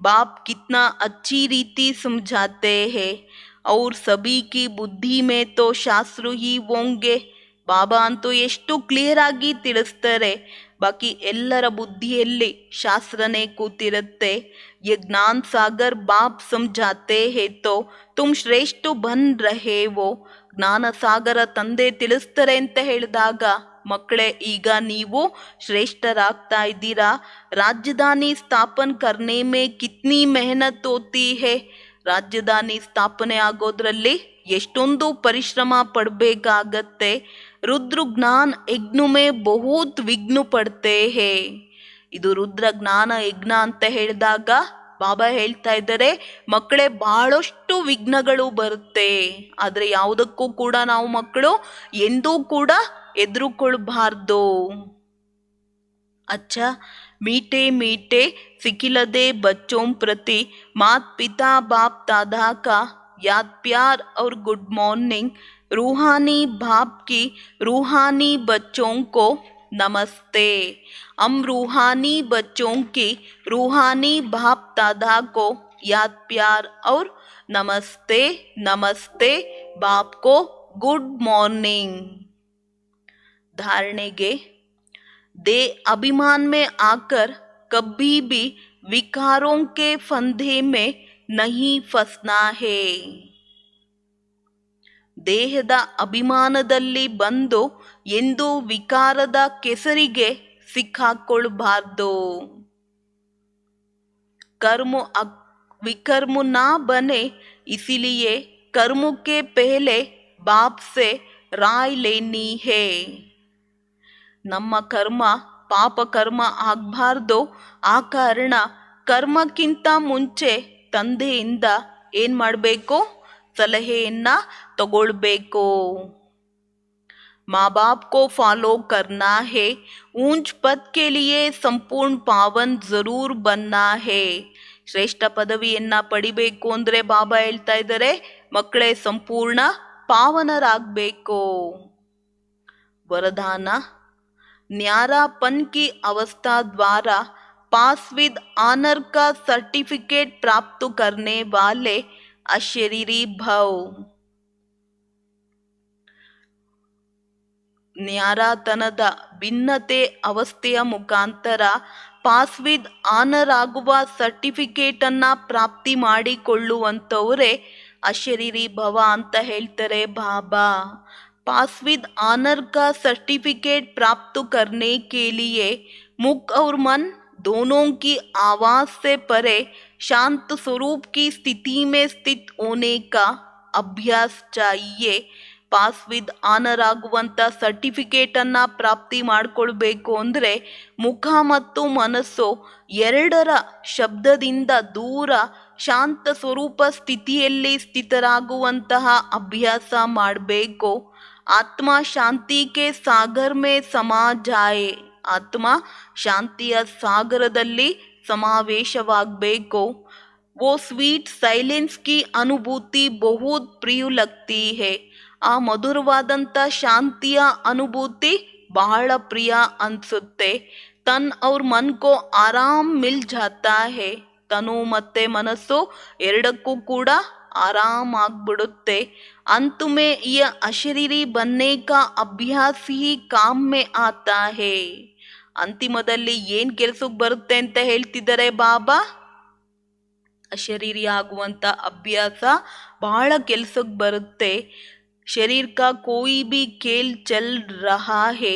ಬಾಪ್ ಕಿತ್ನಾ ಅಚ್ಚಿ ರೀತಿ ಸಮझाते हैं और सभी की बुद्धि में तो शास्त्र ही होंगे। ಬಾಬಾ ಅಂತೂ ಎಷ್ಟು ಕ್ಲಿಯರ್ ಆಗಿ ತಿಳಿಸ್ತಾರೆ, ಬಾಕಿ ಎಲ್ಲರ ಬುದ್ಧಿಯಲ್ಲಿ ಶಾಸ್ತ್ರನೇ ಕೂತಿರುತ್ತೆ। ये ज्ञान सागर बाप समझाते हैं तो तुम श्रेष्ठ बन रहे हो। ಜ್ಞಾನ ಸಾಗರ ತಂದೆ ತಿಳಿಸ್ತಾರೆ ಅಂತ ಹೇಳಿದಾಗ ಮಕ್ಕಳೇ ಈಗ ನೀವು ಶ್ರೇಷ್ಠರಾಗ್ತಾ ಇದ್ದೀರಾ। ರಾಜಧಾನಿ ಸ್ಥಾಪನ್ ಕರ್ನೆ ಮೇ ಕಿತ್ನಿ ಮೆಹನತ್ ಹೋತಿ ಹೇ। ರಾಜಧಾನಿ ಸ್ಥಾಪನೆ ಆಗೋದ್ರಲ್ಲಿ ಎಷ್ಟೊಂದು ಪರಿಶ್ರಮ ಪಡಬೇಕಾಗತ್ತೆ। ರುದ್ರ ಜ್ಞಾನ ಯಜ್ಞ ಮೇ ಬಹುತ್ ವಿಘ್ನ ಪಡ್ತೆ ಹೇ। ಇದು ರುದ್ರ ಜ್ಞಾನ ಯಜ್ಞ ಅಂತ ಹೇಳಿದಾಗ ಬಾಬಾ ಹೇಳ್ತಾ ಇದ್ದಾರೆ ಮಕ್ಕಳೇ ಬಹಳಷ್ಟು ವಿಘ್ನಗಳು ಬರುತ್ತೆ, ಆದ್ರೆ ಯಾವುದಕ್ಕೂ ಕೂಡ ನಾವು ಮಕ್ಕಳು ಎಂದೂ ಕೂಡ ಎದುರುಕೊಳ್ಬಾರ್ದು। अच्छा, मीठे मीठे सिखिलदे बच्चों प्रति मात पिता बाप दादा का याद प्यार और गुड मॉर्निंग। रूहानी बाप की रूहानी बच्चों को नमस्ते। हम रूहानी बच्चों की रूहानी बाप दादा को याद प्यार और नमस्ते। नमस्ते बाप को गुड मॉर्निंग। धारणेगे दे अभिमान में आकर कभी भी विकारों के फंदे में नहीं फंसना है। ದೇಹದ ಅಭಿಮಾನದಲ್ಲಿ ಬಂದು ಎಂದು ವಿಕಾರದ ಕೆಸರಿಗೆ ಸಿಕ್ಕಾಕೊಳ್ಬಾರ್ದು। कर्म विकर्म ना बने, इसीलिए कर्म के पहले बाप से राय लेनी है। ನಮ್ಮ ಕರ್ಮ ಪಾಪ ಕರ್ಮ ಆಗ್ಬಾರ್ದು, ಆ ಕಾರಣ ಕರ್ಮಕ್ಕಿಂತ ಮುಂಚೆ ತಂದೆಯಿಂದ ಏನ್ ಮಾಡಬೇಕು, ಸಲಹೆಯನ್ನ ತಗೊಳ್ಬೇಕು। माँ बाप को फॉलो करना है, ऊंच पद के लिए संपूर्ण पावन जरूर बनना है। ಶ್ರೇಷ್ಠ ಪದವಿಯನ್ನ ಪಡಿಬೇಕು ಅಂದ್ರೆ ಬಾಬಾ ಹೇಳ್ತಾ ಇದ್ದಾರೆ ಮಕ್ಕಳೇ ಸಂಪೂರ್ಣ ಪಾವನರಾಗಬೇಕು। वरदान न्यारापन की अवस्था द्वारा पास विद ऑनर का सर्टिफिकेट प्राप्त करने वाले अशरीरी भव। ನ್ಯಾರಾತನದ ಭಿನ್ನತೆ ಅವಸ್ಥೆಯ ಮುಖಾಂತರ ಪಾಸ್ ವಿದ್ ಆನರ್ ಆಗುವ ಸರ್ಟಿಫಿಕೇಟ್ ಅನ್ನ ಪ್ರಾಪ್ತಿ ಮಾಡಿಕೊಳ್ಳುವಂತವರೇ ಅಶರೀರಿ ಭವ ಅಂತ ಹೇಳ್ತಾರೆ ಬಾಬಾ। पास विद ऑनर का सर्टिफिकेट प्राप्त करने के लिए मुख और मन दोनों की आवाज से परे शांत स्वरूप की स्थिति में स्थित होने का अभ्यास चाहिए। ಪಾಸ್ ವಿದ್ ಆನರ್ ಆಗುವಂತ ಸರ್ಟಿಫಿಕೇಟ್ ಅನ್ನ ಪ್ರಾಪ್ತಿ ಮಾಡ್ಕೊಳ್ಬೇಕು ಅಂದ್ರೆ ಮುಖ ಮತ್ತು ಮನಸ್ಸು ಎರಡರ ಶಬ್ದದಿಂದ ದೂರ ಶಾಂತ ಸ್ವರೂಪ ಸ್ಥಿತಿಯಲ್ಲಿ ಸ್ಥಿತರಾಗುವಂತಹ ಅಭ್ಯಾಸ ಮಾಡಬೇಕು। ಆತ್ಮ ಶಾಂತಿ ಕೆ ಸಾಗರ್ ಮೇ ಸಮಾ ಜಾಯೆ, ಆತ್ಮ ಶಾಂತಿಯ ಸಾಗರದಲ್ಲಿ ಸಮಾವೇಶವಾಗಬೇಕು। वो स्वीट साइलेंस की अनुभूति बहुत प्रिय लगती है। ಆ ಮಧುರವಾದಂಥ ಶಾಂತಿಯ ಅನುಭೂತಿ ಬಹಳ ಪ್ರಿಯ ಅನ್ಸುತ್ತೆ. ತನ್ ಅವ್ರ ಮನ್ ಕೋ ಆರಾಮ್ ಮಿಲ್ ಜಾತಾ ಹೇ. ತನು ಮತ್ತೆ ಮನಸ್ಸು ಎರಡಕ್ಕೂ ಕೂಡ ಆರಾಮ್ ಆಗ್ಬಿಡುತ್ತೆ. अंत में यह अशरीरी बनने का अभ्यास ही काम में आता है. ಅಂತಿಮದಲ್ಲಿ ಏನ್ ಕೆಲ್ಸಕ್ಕೆ ಬರುತ್ತೆ ಅಂತ ಹೇಳ್ತಿದ್ದಾರೆ ಬಾಬಾ? ಅಶರೀರಿ ಆಗುವಂತ ಅಭ್ಯಾಸ ಬಹಳ ಕೆಲ್ಸಕ್ಕೆ ಬರುತ್ತೆ. ಶರೀರ್ ಕಾ ಕೋಯಿ ಭಿ ಖೇಲ್ ಚಲ್ ರಹಾ ಹೇ.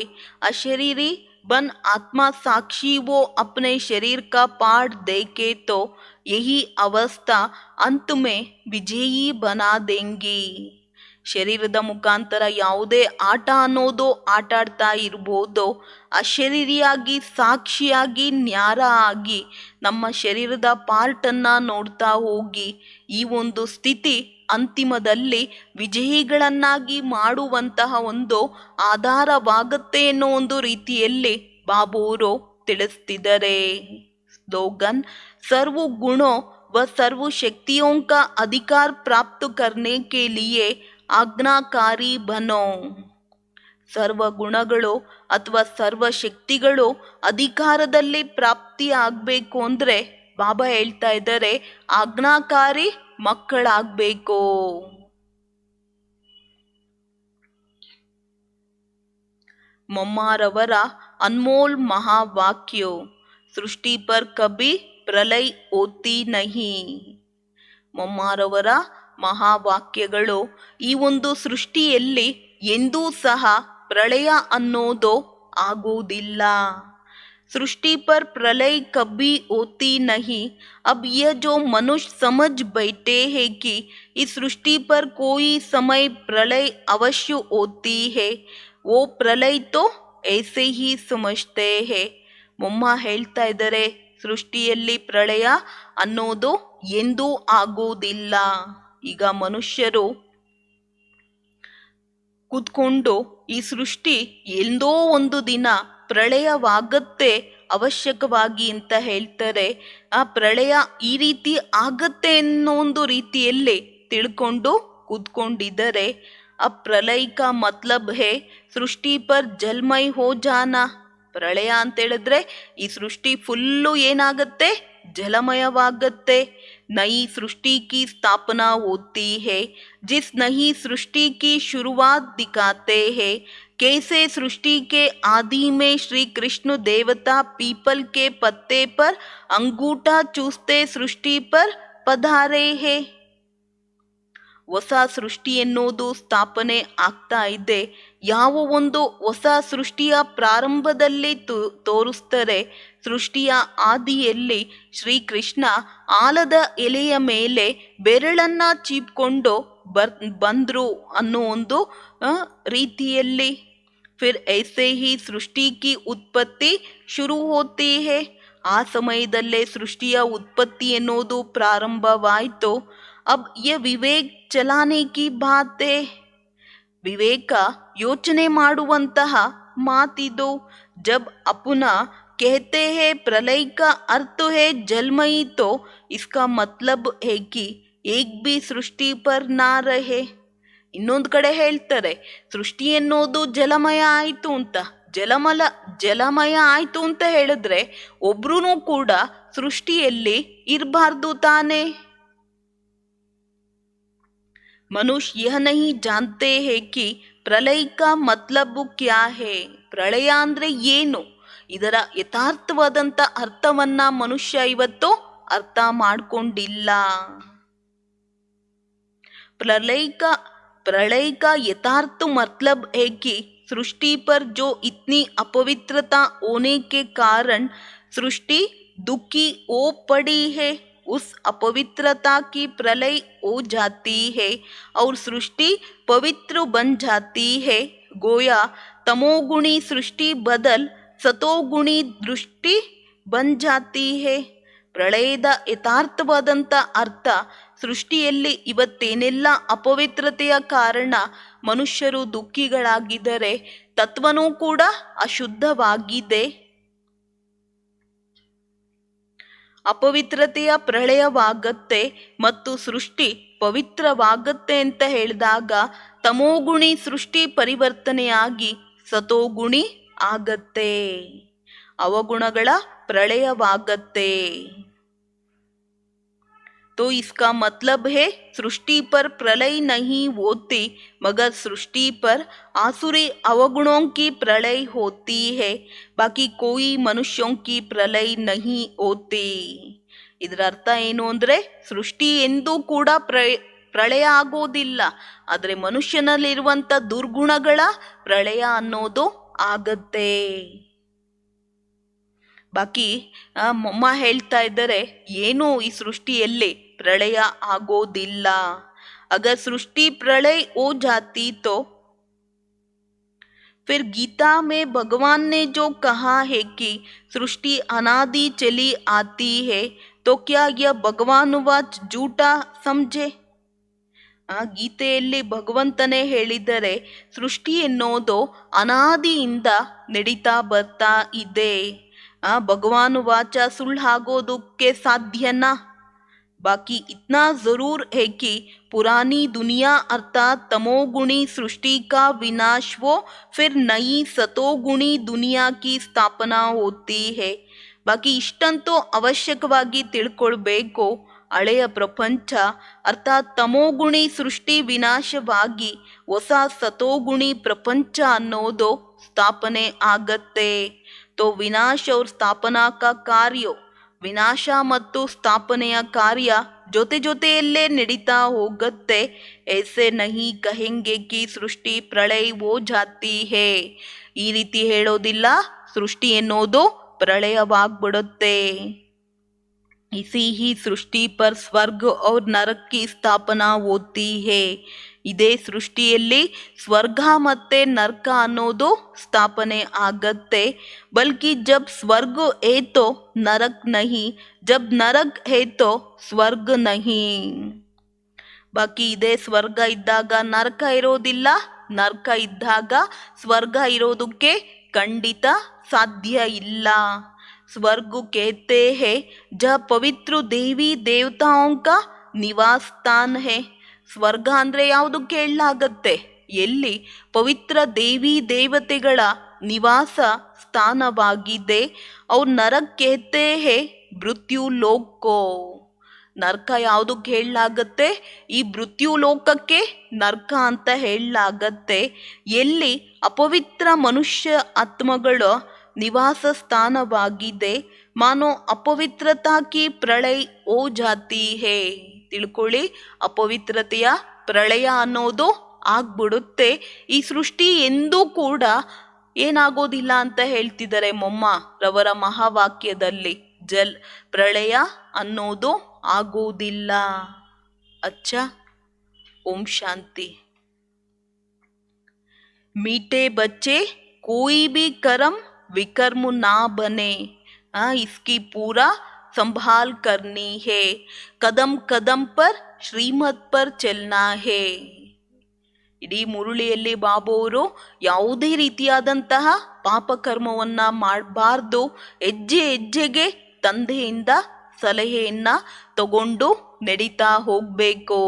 ಅಶರೀರಿ बन आत्मा साक्षी वो अपने शरीर का पाठ देखे तो यही अवस्था अंत में विजयी बना देंगी. ಶರೀರದ ಮುಖಾಂತರ ಯಾವುದೇ ಆಟ ಅನ್ನೋದು ಆಟಾಡ್ತಾ ಇರ್ಬೋದು. ಅಶರೀರಿಯಾಗಿ ಸಾಕ್ಷಿಯಾಗಿ ನ್ಯಾರ ಆಗಿ ನಮ್ಮ ಶರೀರದ ಪಾರ್ಟನ್ನ ನೋಡ್ತಾ ಹೋಗಿ ಈ ಒಂದು ಸ್ಥಿತಿ ಅಂತಿಮದಲ್ಲಿ ವಿಜಯಿಗಳನ್ನಾಗಿ ಮಾಡುವಂತಹ ಒಂದು ಆಧಾರವಾಗುತ್ತೆ ಅನ್ನೋ ಒಂದು ರೀತಿಯಲ್ಲಿ ಬಾಬೂರು ತಿಳಿಸ್ತಿದ್ದಾರೆ. ಸ್ಲೋಗನ್: सर्व गुणों व सर्व शक्तियों का अधिकार प्राप्त करने के लिए ಆಜ್ಞಾಕಾರಿ ಬನೋ. ಸರ್ವ ಗುಣಗಳು ಅಥವಾ ಸರ್ವ ಶಕ್ತಿಗಳು ಅಧಿಕಾರದಲ್ಲಿ ಪ್ರಾಪ್ತಿ ಆಗ್ಬೇಕು ಅಂದ್ರೆ ಬಾಬಾ ಹೇಳ್ತಾ ಇದ್ದಾರೆ ಆಜ್ಞಾಕಾರಿ ಮಕ್ಕಳಾಗ್ಬೇಕು. ಮೊಮ್ಮಾರವರ ಅನ್ಮೋಲ್ ಮಹಾವಾಕ್ಯ: ಸೃಷ್ಟಿ ಪರ್ ಕಭಿ ಪ್ರಲಯ ಹೋತಿ ನಹಿ. ಮೊಮ್ಮಾರವರ ಮಹಾವಾಕ್ಯಗಳು ಈ ಒಂದು ಸೃಷ್ಟಿಯಲ್ಲಿ ಎಂದೂ ಸಹ ಪ್ರಳಯ ಅನ್ನೋದು ಆಗುವುದಿಲ್ಲ. सृष्टि पर प्रलय कभी होती नहीं. अब यह जो मनुष्य समझ बैठे हैं कि इस सृष्टि पर कोई समय प्रलय अवश्य होती है, वो प्रलय तो ऐसे ही समझते हैं. ಮೊಮ್ಮ ಹೇಳ್ತಾ ಇದ್ದಾರೆ ಸೃಷ್ಟಿಯಲ್ಲಿ ಪ್ರಳಯ ಅನ್ನೋದು ಎಂದೂ ಆಗುವುದಿಲ್ಲ. ಈಗ ಮನುಷ್ಯರು ಕೂತ್ಕೊಂಡು ಈ ಸೃಷ್ಟಿ ಎಂದೋ ಒಂದು ದಿನ ಪ್ರಳಯವಾಗತ್ತೆ ಅವಶ್ಯಕವಾಗಿ ಅಂತ ಹೇಳ್ತಾರೆ. ಆ ಪ್ರಳಯ ಈ ರೀತಿ ಆಗತ್ತೆ ಅನ್ನೋ ಒಂದು ರೀತಿಯಲ್ಲಿ ತಿಳ್ಕೊಂಡು ಕೂತ್ಕೊಂಡಿದ್ದಾರೆ. ಆ ಪ್ರಲಯ ಕಾ ಮತ್ಲಬ್ ಹೇ ಸೃಷ್ಟಿ ಪರ್ ಜಲ್ಮೈ ಹೋ ಜಾನಾ. ಪ್ರಳಯ ಅಂತ ಹೇಳಿದ್ರೆ ಈ ಸೃಷ್ಟಿ ಫುಲ್ಲು ಏನಾಗತ್ತೆ ಜಲಮಯವಾಗತ್ತೆ. नई सृष्टि की स्थापना होती है. जिस नई सृष्टि की शुरुआत दिखाते हैं. कैसे सृष्टि के आदि में श्री कृष्ण देवता पीपल के पत्ते पर अंगूठा चूसते सृष्टि पर पधारे हैं. ಹೊಸ ಸೃಷ್ಟಿ ಎನ್ನುವುದು ಸ್ಥಾಪನೆ ಆಗ್ತಾ ಇದೆ. ಯಾವ ಒಂದು ಹೊಸ ಸೃಷ್ಟಿಯ ಪ್ರಾರಂಭದಲ್ಲಿ ತೋರಿಸ್ತಾರೆ. ಸೃಷ್ಟಿಯ ಆದಿಯಲ್ಲಿ ಶ್ರೀಕೃಷ್ಣ ಆಲದ ಎಲೆಯ ಮೇಲೆ ಬೆರಳನ್ನ ಚೀಪ್ಕೊಂಡು ಬಂದ್ರು ಅನ್ನೋ ಒಂದು ರೀತಿಯಲ್ಲಿ ಫಿರ್ ಐಸೆ ಹಿ ಸೃಷ್ಟಿ ಕಿ ಉತ್ಪತ್ತಿ ಶುರು ಹೋತಿ ಹೇ. ಆ ಸಮಯದಲ್ಲೇ ಸೃಷ್ಟಿಯ ಉತ್ಪತ್ತಿ ಎನ್ನುವುದು ಪ್ರಾರಂಭವಾಯಿತು. अब ये ವಿವೇಕ್ ಚಲಾನೆ ಕಿ ಬಾತ್ ಹೇ. ವಿವೇಕ ಯೋಚನೆ ಮಾಡುವಂತಹ ಮಾತಿದು. जब अपना कहते हैं प्रलय का अर्थ है जलमयी, तो इसका मतलब है कि एक भी सृष्टि पर ना रहे. ಇನ್ನೊಂದು ಕಡೆ ಹೇಳ್ತಾರೆ ಸೃಷ್ಟಿ ಎನ್ನುವುದು ಜಲಮಯ ಆಯಿತು ಅಂತ. ಜಲಮಯ ಆಯಿತು ಅಂತ ಹೇಳಿದ್ರೆ ಒಬ್ರೂ ಕೂಡ ಸೃಷ್ಟಿಯಲ್ಲಿ ಇರಬಾರ್ದು ತಾನೇ. मनुष्य यह नहीं जानते हैं कि प्रलय का मतलब क्या है. ಪ್ರಳಯ ಅಂದ್ರೆ ಏನು, ಇದರ ಯಥಾರ್ಥವಾದಂತ ಅರ್ಥವನ್ನ ಮನುಷ್ಯ ಇವತ್ತು ಅರ್ಥ ಮಾಡ್ಕೊಂಡಿಲ್ಲ. प्रलय का यथार्थ मतलब है कि सृष्टि पर जो इतनी अपवित्रता होने के कारण सृष्टि दुखी हो पड़ी है, उस अपवित्रता की प्रलय हो जाती है और सृष्टि पवित्र बन जाती है. गोया तमोगुणी सृष्टि बदल सतोगुणी दृष्टि बन जाती है. ಪ್ರಳಯದ ಯಥಾರ್ಥವಾದಂಥ ಅರ್ಥ ಸೃಷ್ಟಿಯಲ್ಲಿ ಇವತ್ತೇನೆಲ್ಲ ಅಪವಿತ್ರತೆಯ ಕಾರಣ ಮನುಷ್ಯರು ದುಃಖಿಗಳಾಗಿದ್ದಾರೆ, ತತ್ವನೂ ಕೂಡ ಅಶುದ್ಧವಾಗಿದೆ. ಅಪವಿತ್ರತೆಯ ಪ್ರಳಯವಾಗತ್ತೆ ಮತ್ತು ಸೃಷ್ಟಿ ಪವಿತ್ರವಾಗತ್ತೆ ಅಂತ ಹೇಳಿದಾಗ ತಮೋಗುಣಿ ಸೃಷ್ಟಿ ಪರಿವರ್ತನೆಯಾಗಿ ಸತೋಗುಣಿ ಆಗತ್ತೆ, ಅವಗುಣಗಳ ಪ್ರಳಯವಾಗತ್ತೆ. तो इसका मतलब है सृष्टि पर प्रलय नहीं होती, मगर सृष्टि पर आसुरी अवगुणों की प्रलय होती है, बाकी कोई मनुष्यों की प्रलय नहीं होती. ಇದರ ಅರ್ಥ ಏನು ಅಂದ್ರೆ, ಸೃಷ್ಟಿ ಎಂದೂ ಕೂಡ ಪ್ರಳಯ ಆಗೋದಿಲ್ಲ, ಆದರೆ ಮನುಷ್ಯನಲ್ಲಿರುವಂತ ದುರ್ಗುಣಗಳ ಪ್ರಳಯ ಅನ್ನೋದು ಆಗತ್ತೆ. ಬಾಕಿ ಮೊಮ್ಮ ಹೇಳ್ತಾ ಇದ್ದಾರೆ, ಏನು ಈ ಸೃಷ್ಟಿಯಲ್ಲಿ ಪ್ರಳಯ ಆಗೋದಿಲ್ಲ. ಅಗರ್ ಸೃಷ್ಟಿ ಪ್ರಳಯ हो जाती तो फिर गीता में भगवान ने जो कहा है कि सृष्टि अनादि चली आती है, तो क्या यह भगवानुवाच झूठा समझे? ಗೀತೆಯಲ್ಲಿ ಭಗವಂತನೇ ಹೇಳಿದರೆ ಸೃಷ್ಟಿ ಎನ್ನೋದು ಅನಾದಿಯಿಂದ ನಡೀತಾ ಬರ್ತಾ ಇದೆ. ಭಗವಾನ್ ವಾಚ ಸುಳ್ಳಾಗೋದಕ್ಕೆ ಸಾಧ್ಯನಾ? बाकी इतना जरूर है कि पुरानी दुनिया अर्थात तमोगुणी सृष्टि का विनाश हो, फिर नई सतोगुणी दुनिया की स्थापना होती है. बाकी ಇಷ್ಟಂತೂ ಅವಶ್ಯಕವಾಗಿ ತಿಳ್ಕೊಳ್ಬೇಕು, ಹಳೆಯ ಪ್ರಪಂಚ ಅರ್ಥಾತ್ ತಮೋಗುಣಿ ಸೃಷ್ಟಿ ವಿನಾಶವಾಗಿ ಹೊಸ ಸತೋಗುಣಿ ಪ್ರಪಂಚ ಅನ್ನೋದು ಸ್ಥಾಪನೆ ಆಗತ್ತೆ. तो विनाश और स्थापना का कार्य, ವಿನಾಶ ಮತ್ತು ಸ್ಥಾಪನೆಯ ಕಾರ್ಯ ಜೊತೆ ಜೊತೆಯಲ್ಲೇ ನಡೀತಾ ಹೋಗತ್ತೆ. ऐसे नहीं कहेंगे कि सृष्टि प्रलय हो जाती है, ಈ ರೀತಿ ಹೇಳೋದಿಲ್ಲ ಸೃಷ್ಟಿ ಎನ್ನೋದು ಪ್ರಳಯವಾಗ್ಬಿಡುತ್ತೆ. इसी ही सृष्टि पर स्वर्ग और नरक की स्थापना होती है. ಇದೇ ಸೃಷ್ಟಿಯಲ್ಲಿ ಸ್ವರ್ಗ ಮತ್ತೆ ನರ್ಕ ಅನ್ನೋದು ಸ್ಥಾಪನೆ ಆಗತ್ತೆ. ಬಲ್ಕಿ ಜಬ್ ಸ್ವರ್ಗ ಹೇ ತೋ ನರಕ್ ನಹಿ, ಜಬ್ ನರಕ್ ಹೇ ತೋ ಸ್ವರ್ಗ ನಹಿ. ಬಾಕಿ ಇದೇ ಸ್ವರ್ಗ ಇದ್ದಾಗ ನರಕ ಇರೋದಿಲ್ಲ, ನರ್ಕ ಇದ್ದಾಗ ಸ್ವರ್ಗ ಇರೋದಕ್ಕೆ ಖಂಡಿತ ಸಾಧ್ಯ ಇಲ್ಲ. स्वर्ग कहते हैं जहाँ पवित्र देवी देवताओं का निवास स्थान है. ಸ್ವರ್ಗ ಅಂದ್ರೆ ಯಾವುದು ಕೇಳಲಾಗತ್ತೆ, ಎಲ್ಲಿ ಪವಿತ್ರ ದೇವಿ ದೇವತೆಗಳ ನಿವಾಸ ಸ್ಥಾನವಾಗಿದೆ. ಅವ್ರು ನರಕ್ कहते हैं ಮೃತ್ಯು ಲೋಕೋ. ನರ್ಕ ಯಾವುದು ಹೇಳಲಾಗತ್ತೆ, ಈ ಮೃತ್ಯು ಲೋಕಕ್ಕೆ ನರ್ಕ ಅಂತ ಹೇಳಲಾಗತ್ತೆ, ಎಲ್ಲಿ ಅಪವಿತ್ರ ಮನುಷ್ಯ ಆತ್ಮಗಳ ನಿವಾಸ ಸ್ಥಾನವಾಗಿದೆ. ಮಾನೋ ಅಪವಿತ್ರತಾ ಕಿ ಪ್ರಳಯ ಓ ಜಾತಿ ಹೇ. ತಿಳ್ಕೊಳ್ಳಿ, ಅಪವಿತ್ರತೆಯ ಪ್ರಳಯ ಅನ್ನೋದು ಆಗ್ಬಿಡುತ್ತೆ. ಈ ಸೃಷ್ಟಿ ಎಂದೂ ಕೂಡ ಏನಾಗೋದಿಲ್ಲ ಅಂತ ಹೇಳ್ತಿದ್ದಾರೆ ಮೊಮ್ಮ ರವರ ಮಹಾವಾಕ್ಯದಲ್ಲಿ. ಪ್ರಳಯ ಅನ್ನೋದು ಆಗೋದಿಲ್ಲ. ಅಚ್ಚ, ಓಂ ಶಾಂತಿ. मीठे बच्चे कोई भी कर्म विकर्म ना बने, इसकी पूरा संभाल करनी है. कदम कदम पर ಶ್ರೀಮತ್ पर ಚಲನಾ ಹೇ. ಇಡೀ ಮುರುಳಿಯಲ್ಲಿ ಬಾಬು ಅವರು ಯಾವುದೇ ರೀತಿಯಾದಂತಹ ಪಾಪಕರ್ಮವನ್ನ ಮಾಡಬಾರ್ದು. ಹೆಜ್ಜೆ ಹೆಜ್ಜೆಗೆ ತಂದೆಯಿಂದ ಸಲಹೆಯನ್ನ ತಗೊಂಡು ನಡೀತಾ ಹೋಗ್ಬೇಕು.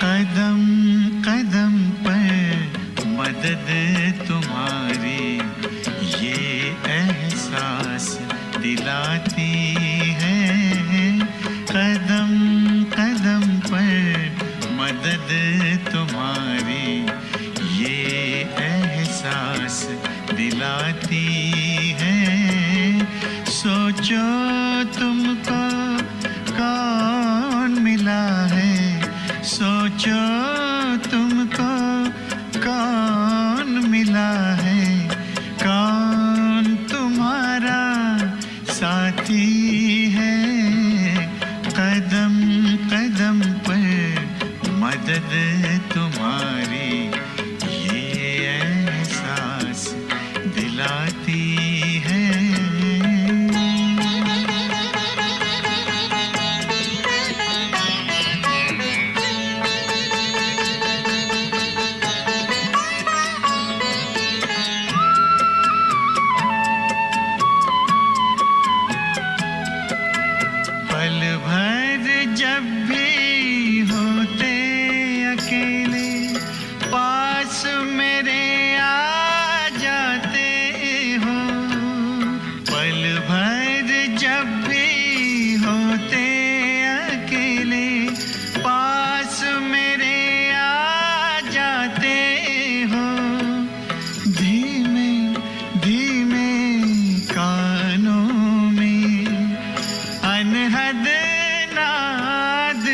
कदम कदम पर मदद तुम्हारी ये एहसास दिलाती है. कदम कदम पर मदद तुम्हारी ये एहसास दिलाती है. सोचो तुमको कौन मिला है, सोचो तुमको कौन मिला है, कौन तुम्हारा साथी है. कदम कदम पर मदद तुम्हारी ये एहसास दिलाती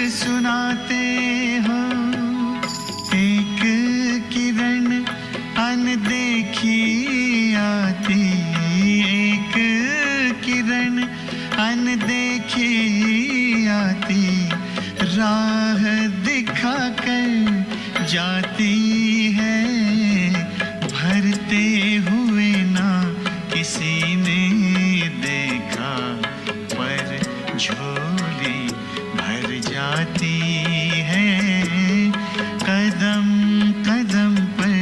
सुनाते हो। एक किरण अनदेखी आती, एक किरण अनदेखी आती, राह दिखाकर जाती है। भरते हुए ना किसी ने देखा, पर झोली भर जाती है। कदम कदम पर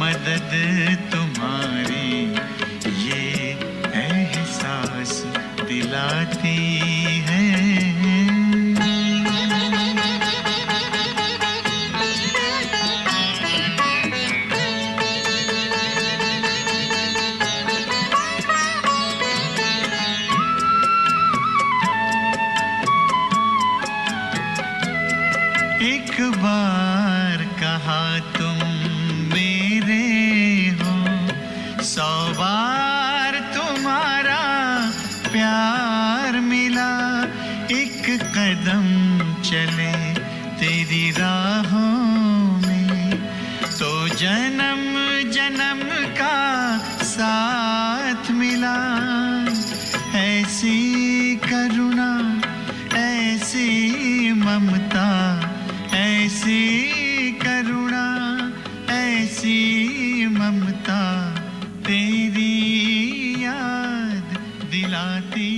मदद तुम्हारी, ये एहसास दिलाती है। एक बार कहा तुम मेरे हो, 100 बार तुम्हारा प्यार मिला। एक कदम चले तेरी राहों में, तो जन्म जन्म का साथ मिला। ऐसी करुणा, ऐसी ममता, ऐसी करुणा, ऐसी ममता, तेरी याद दिलाती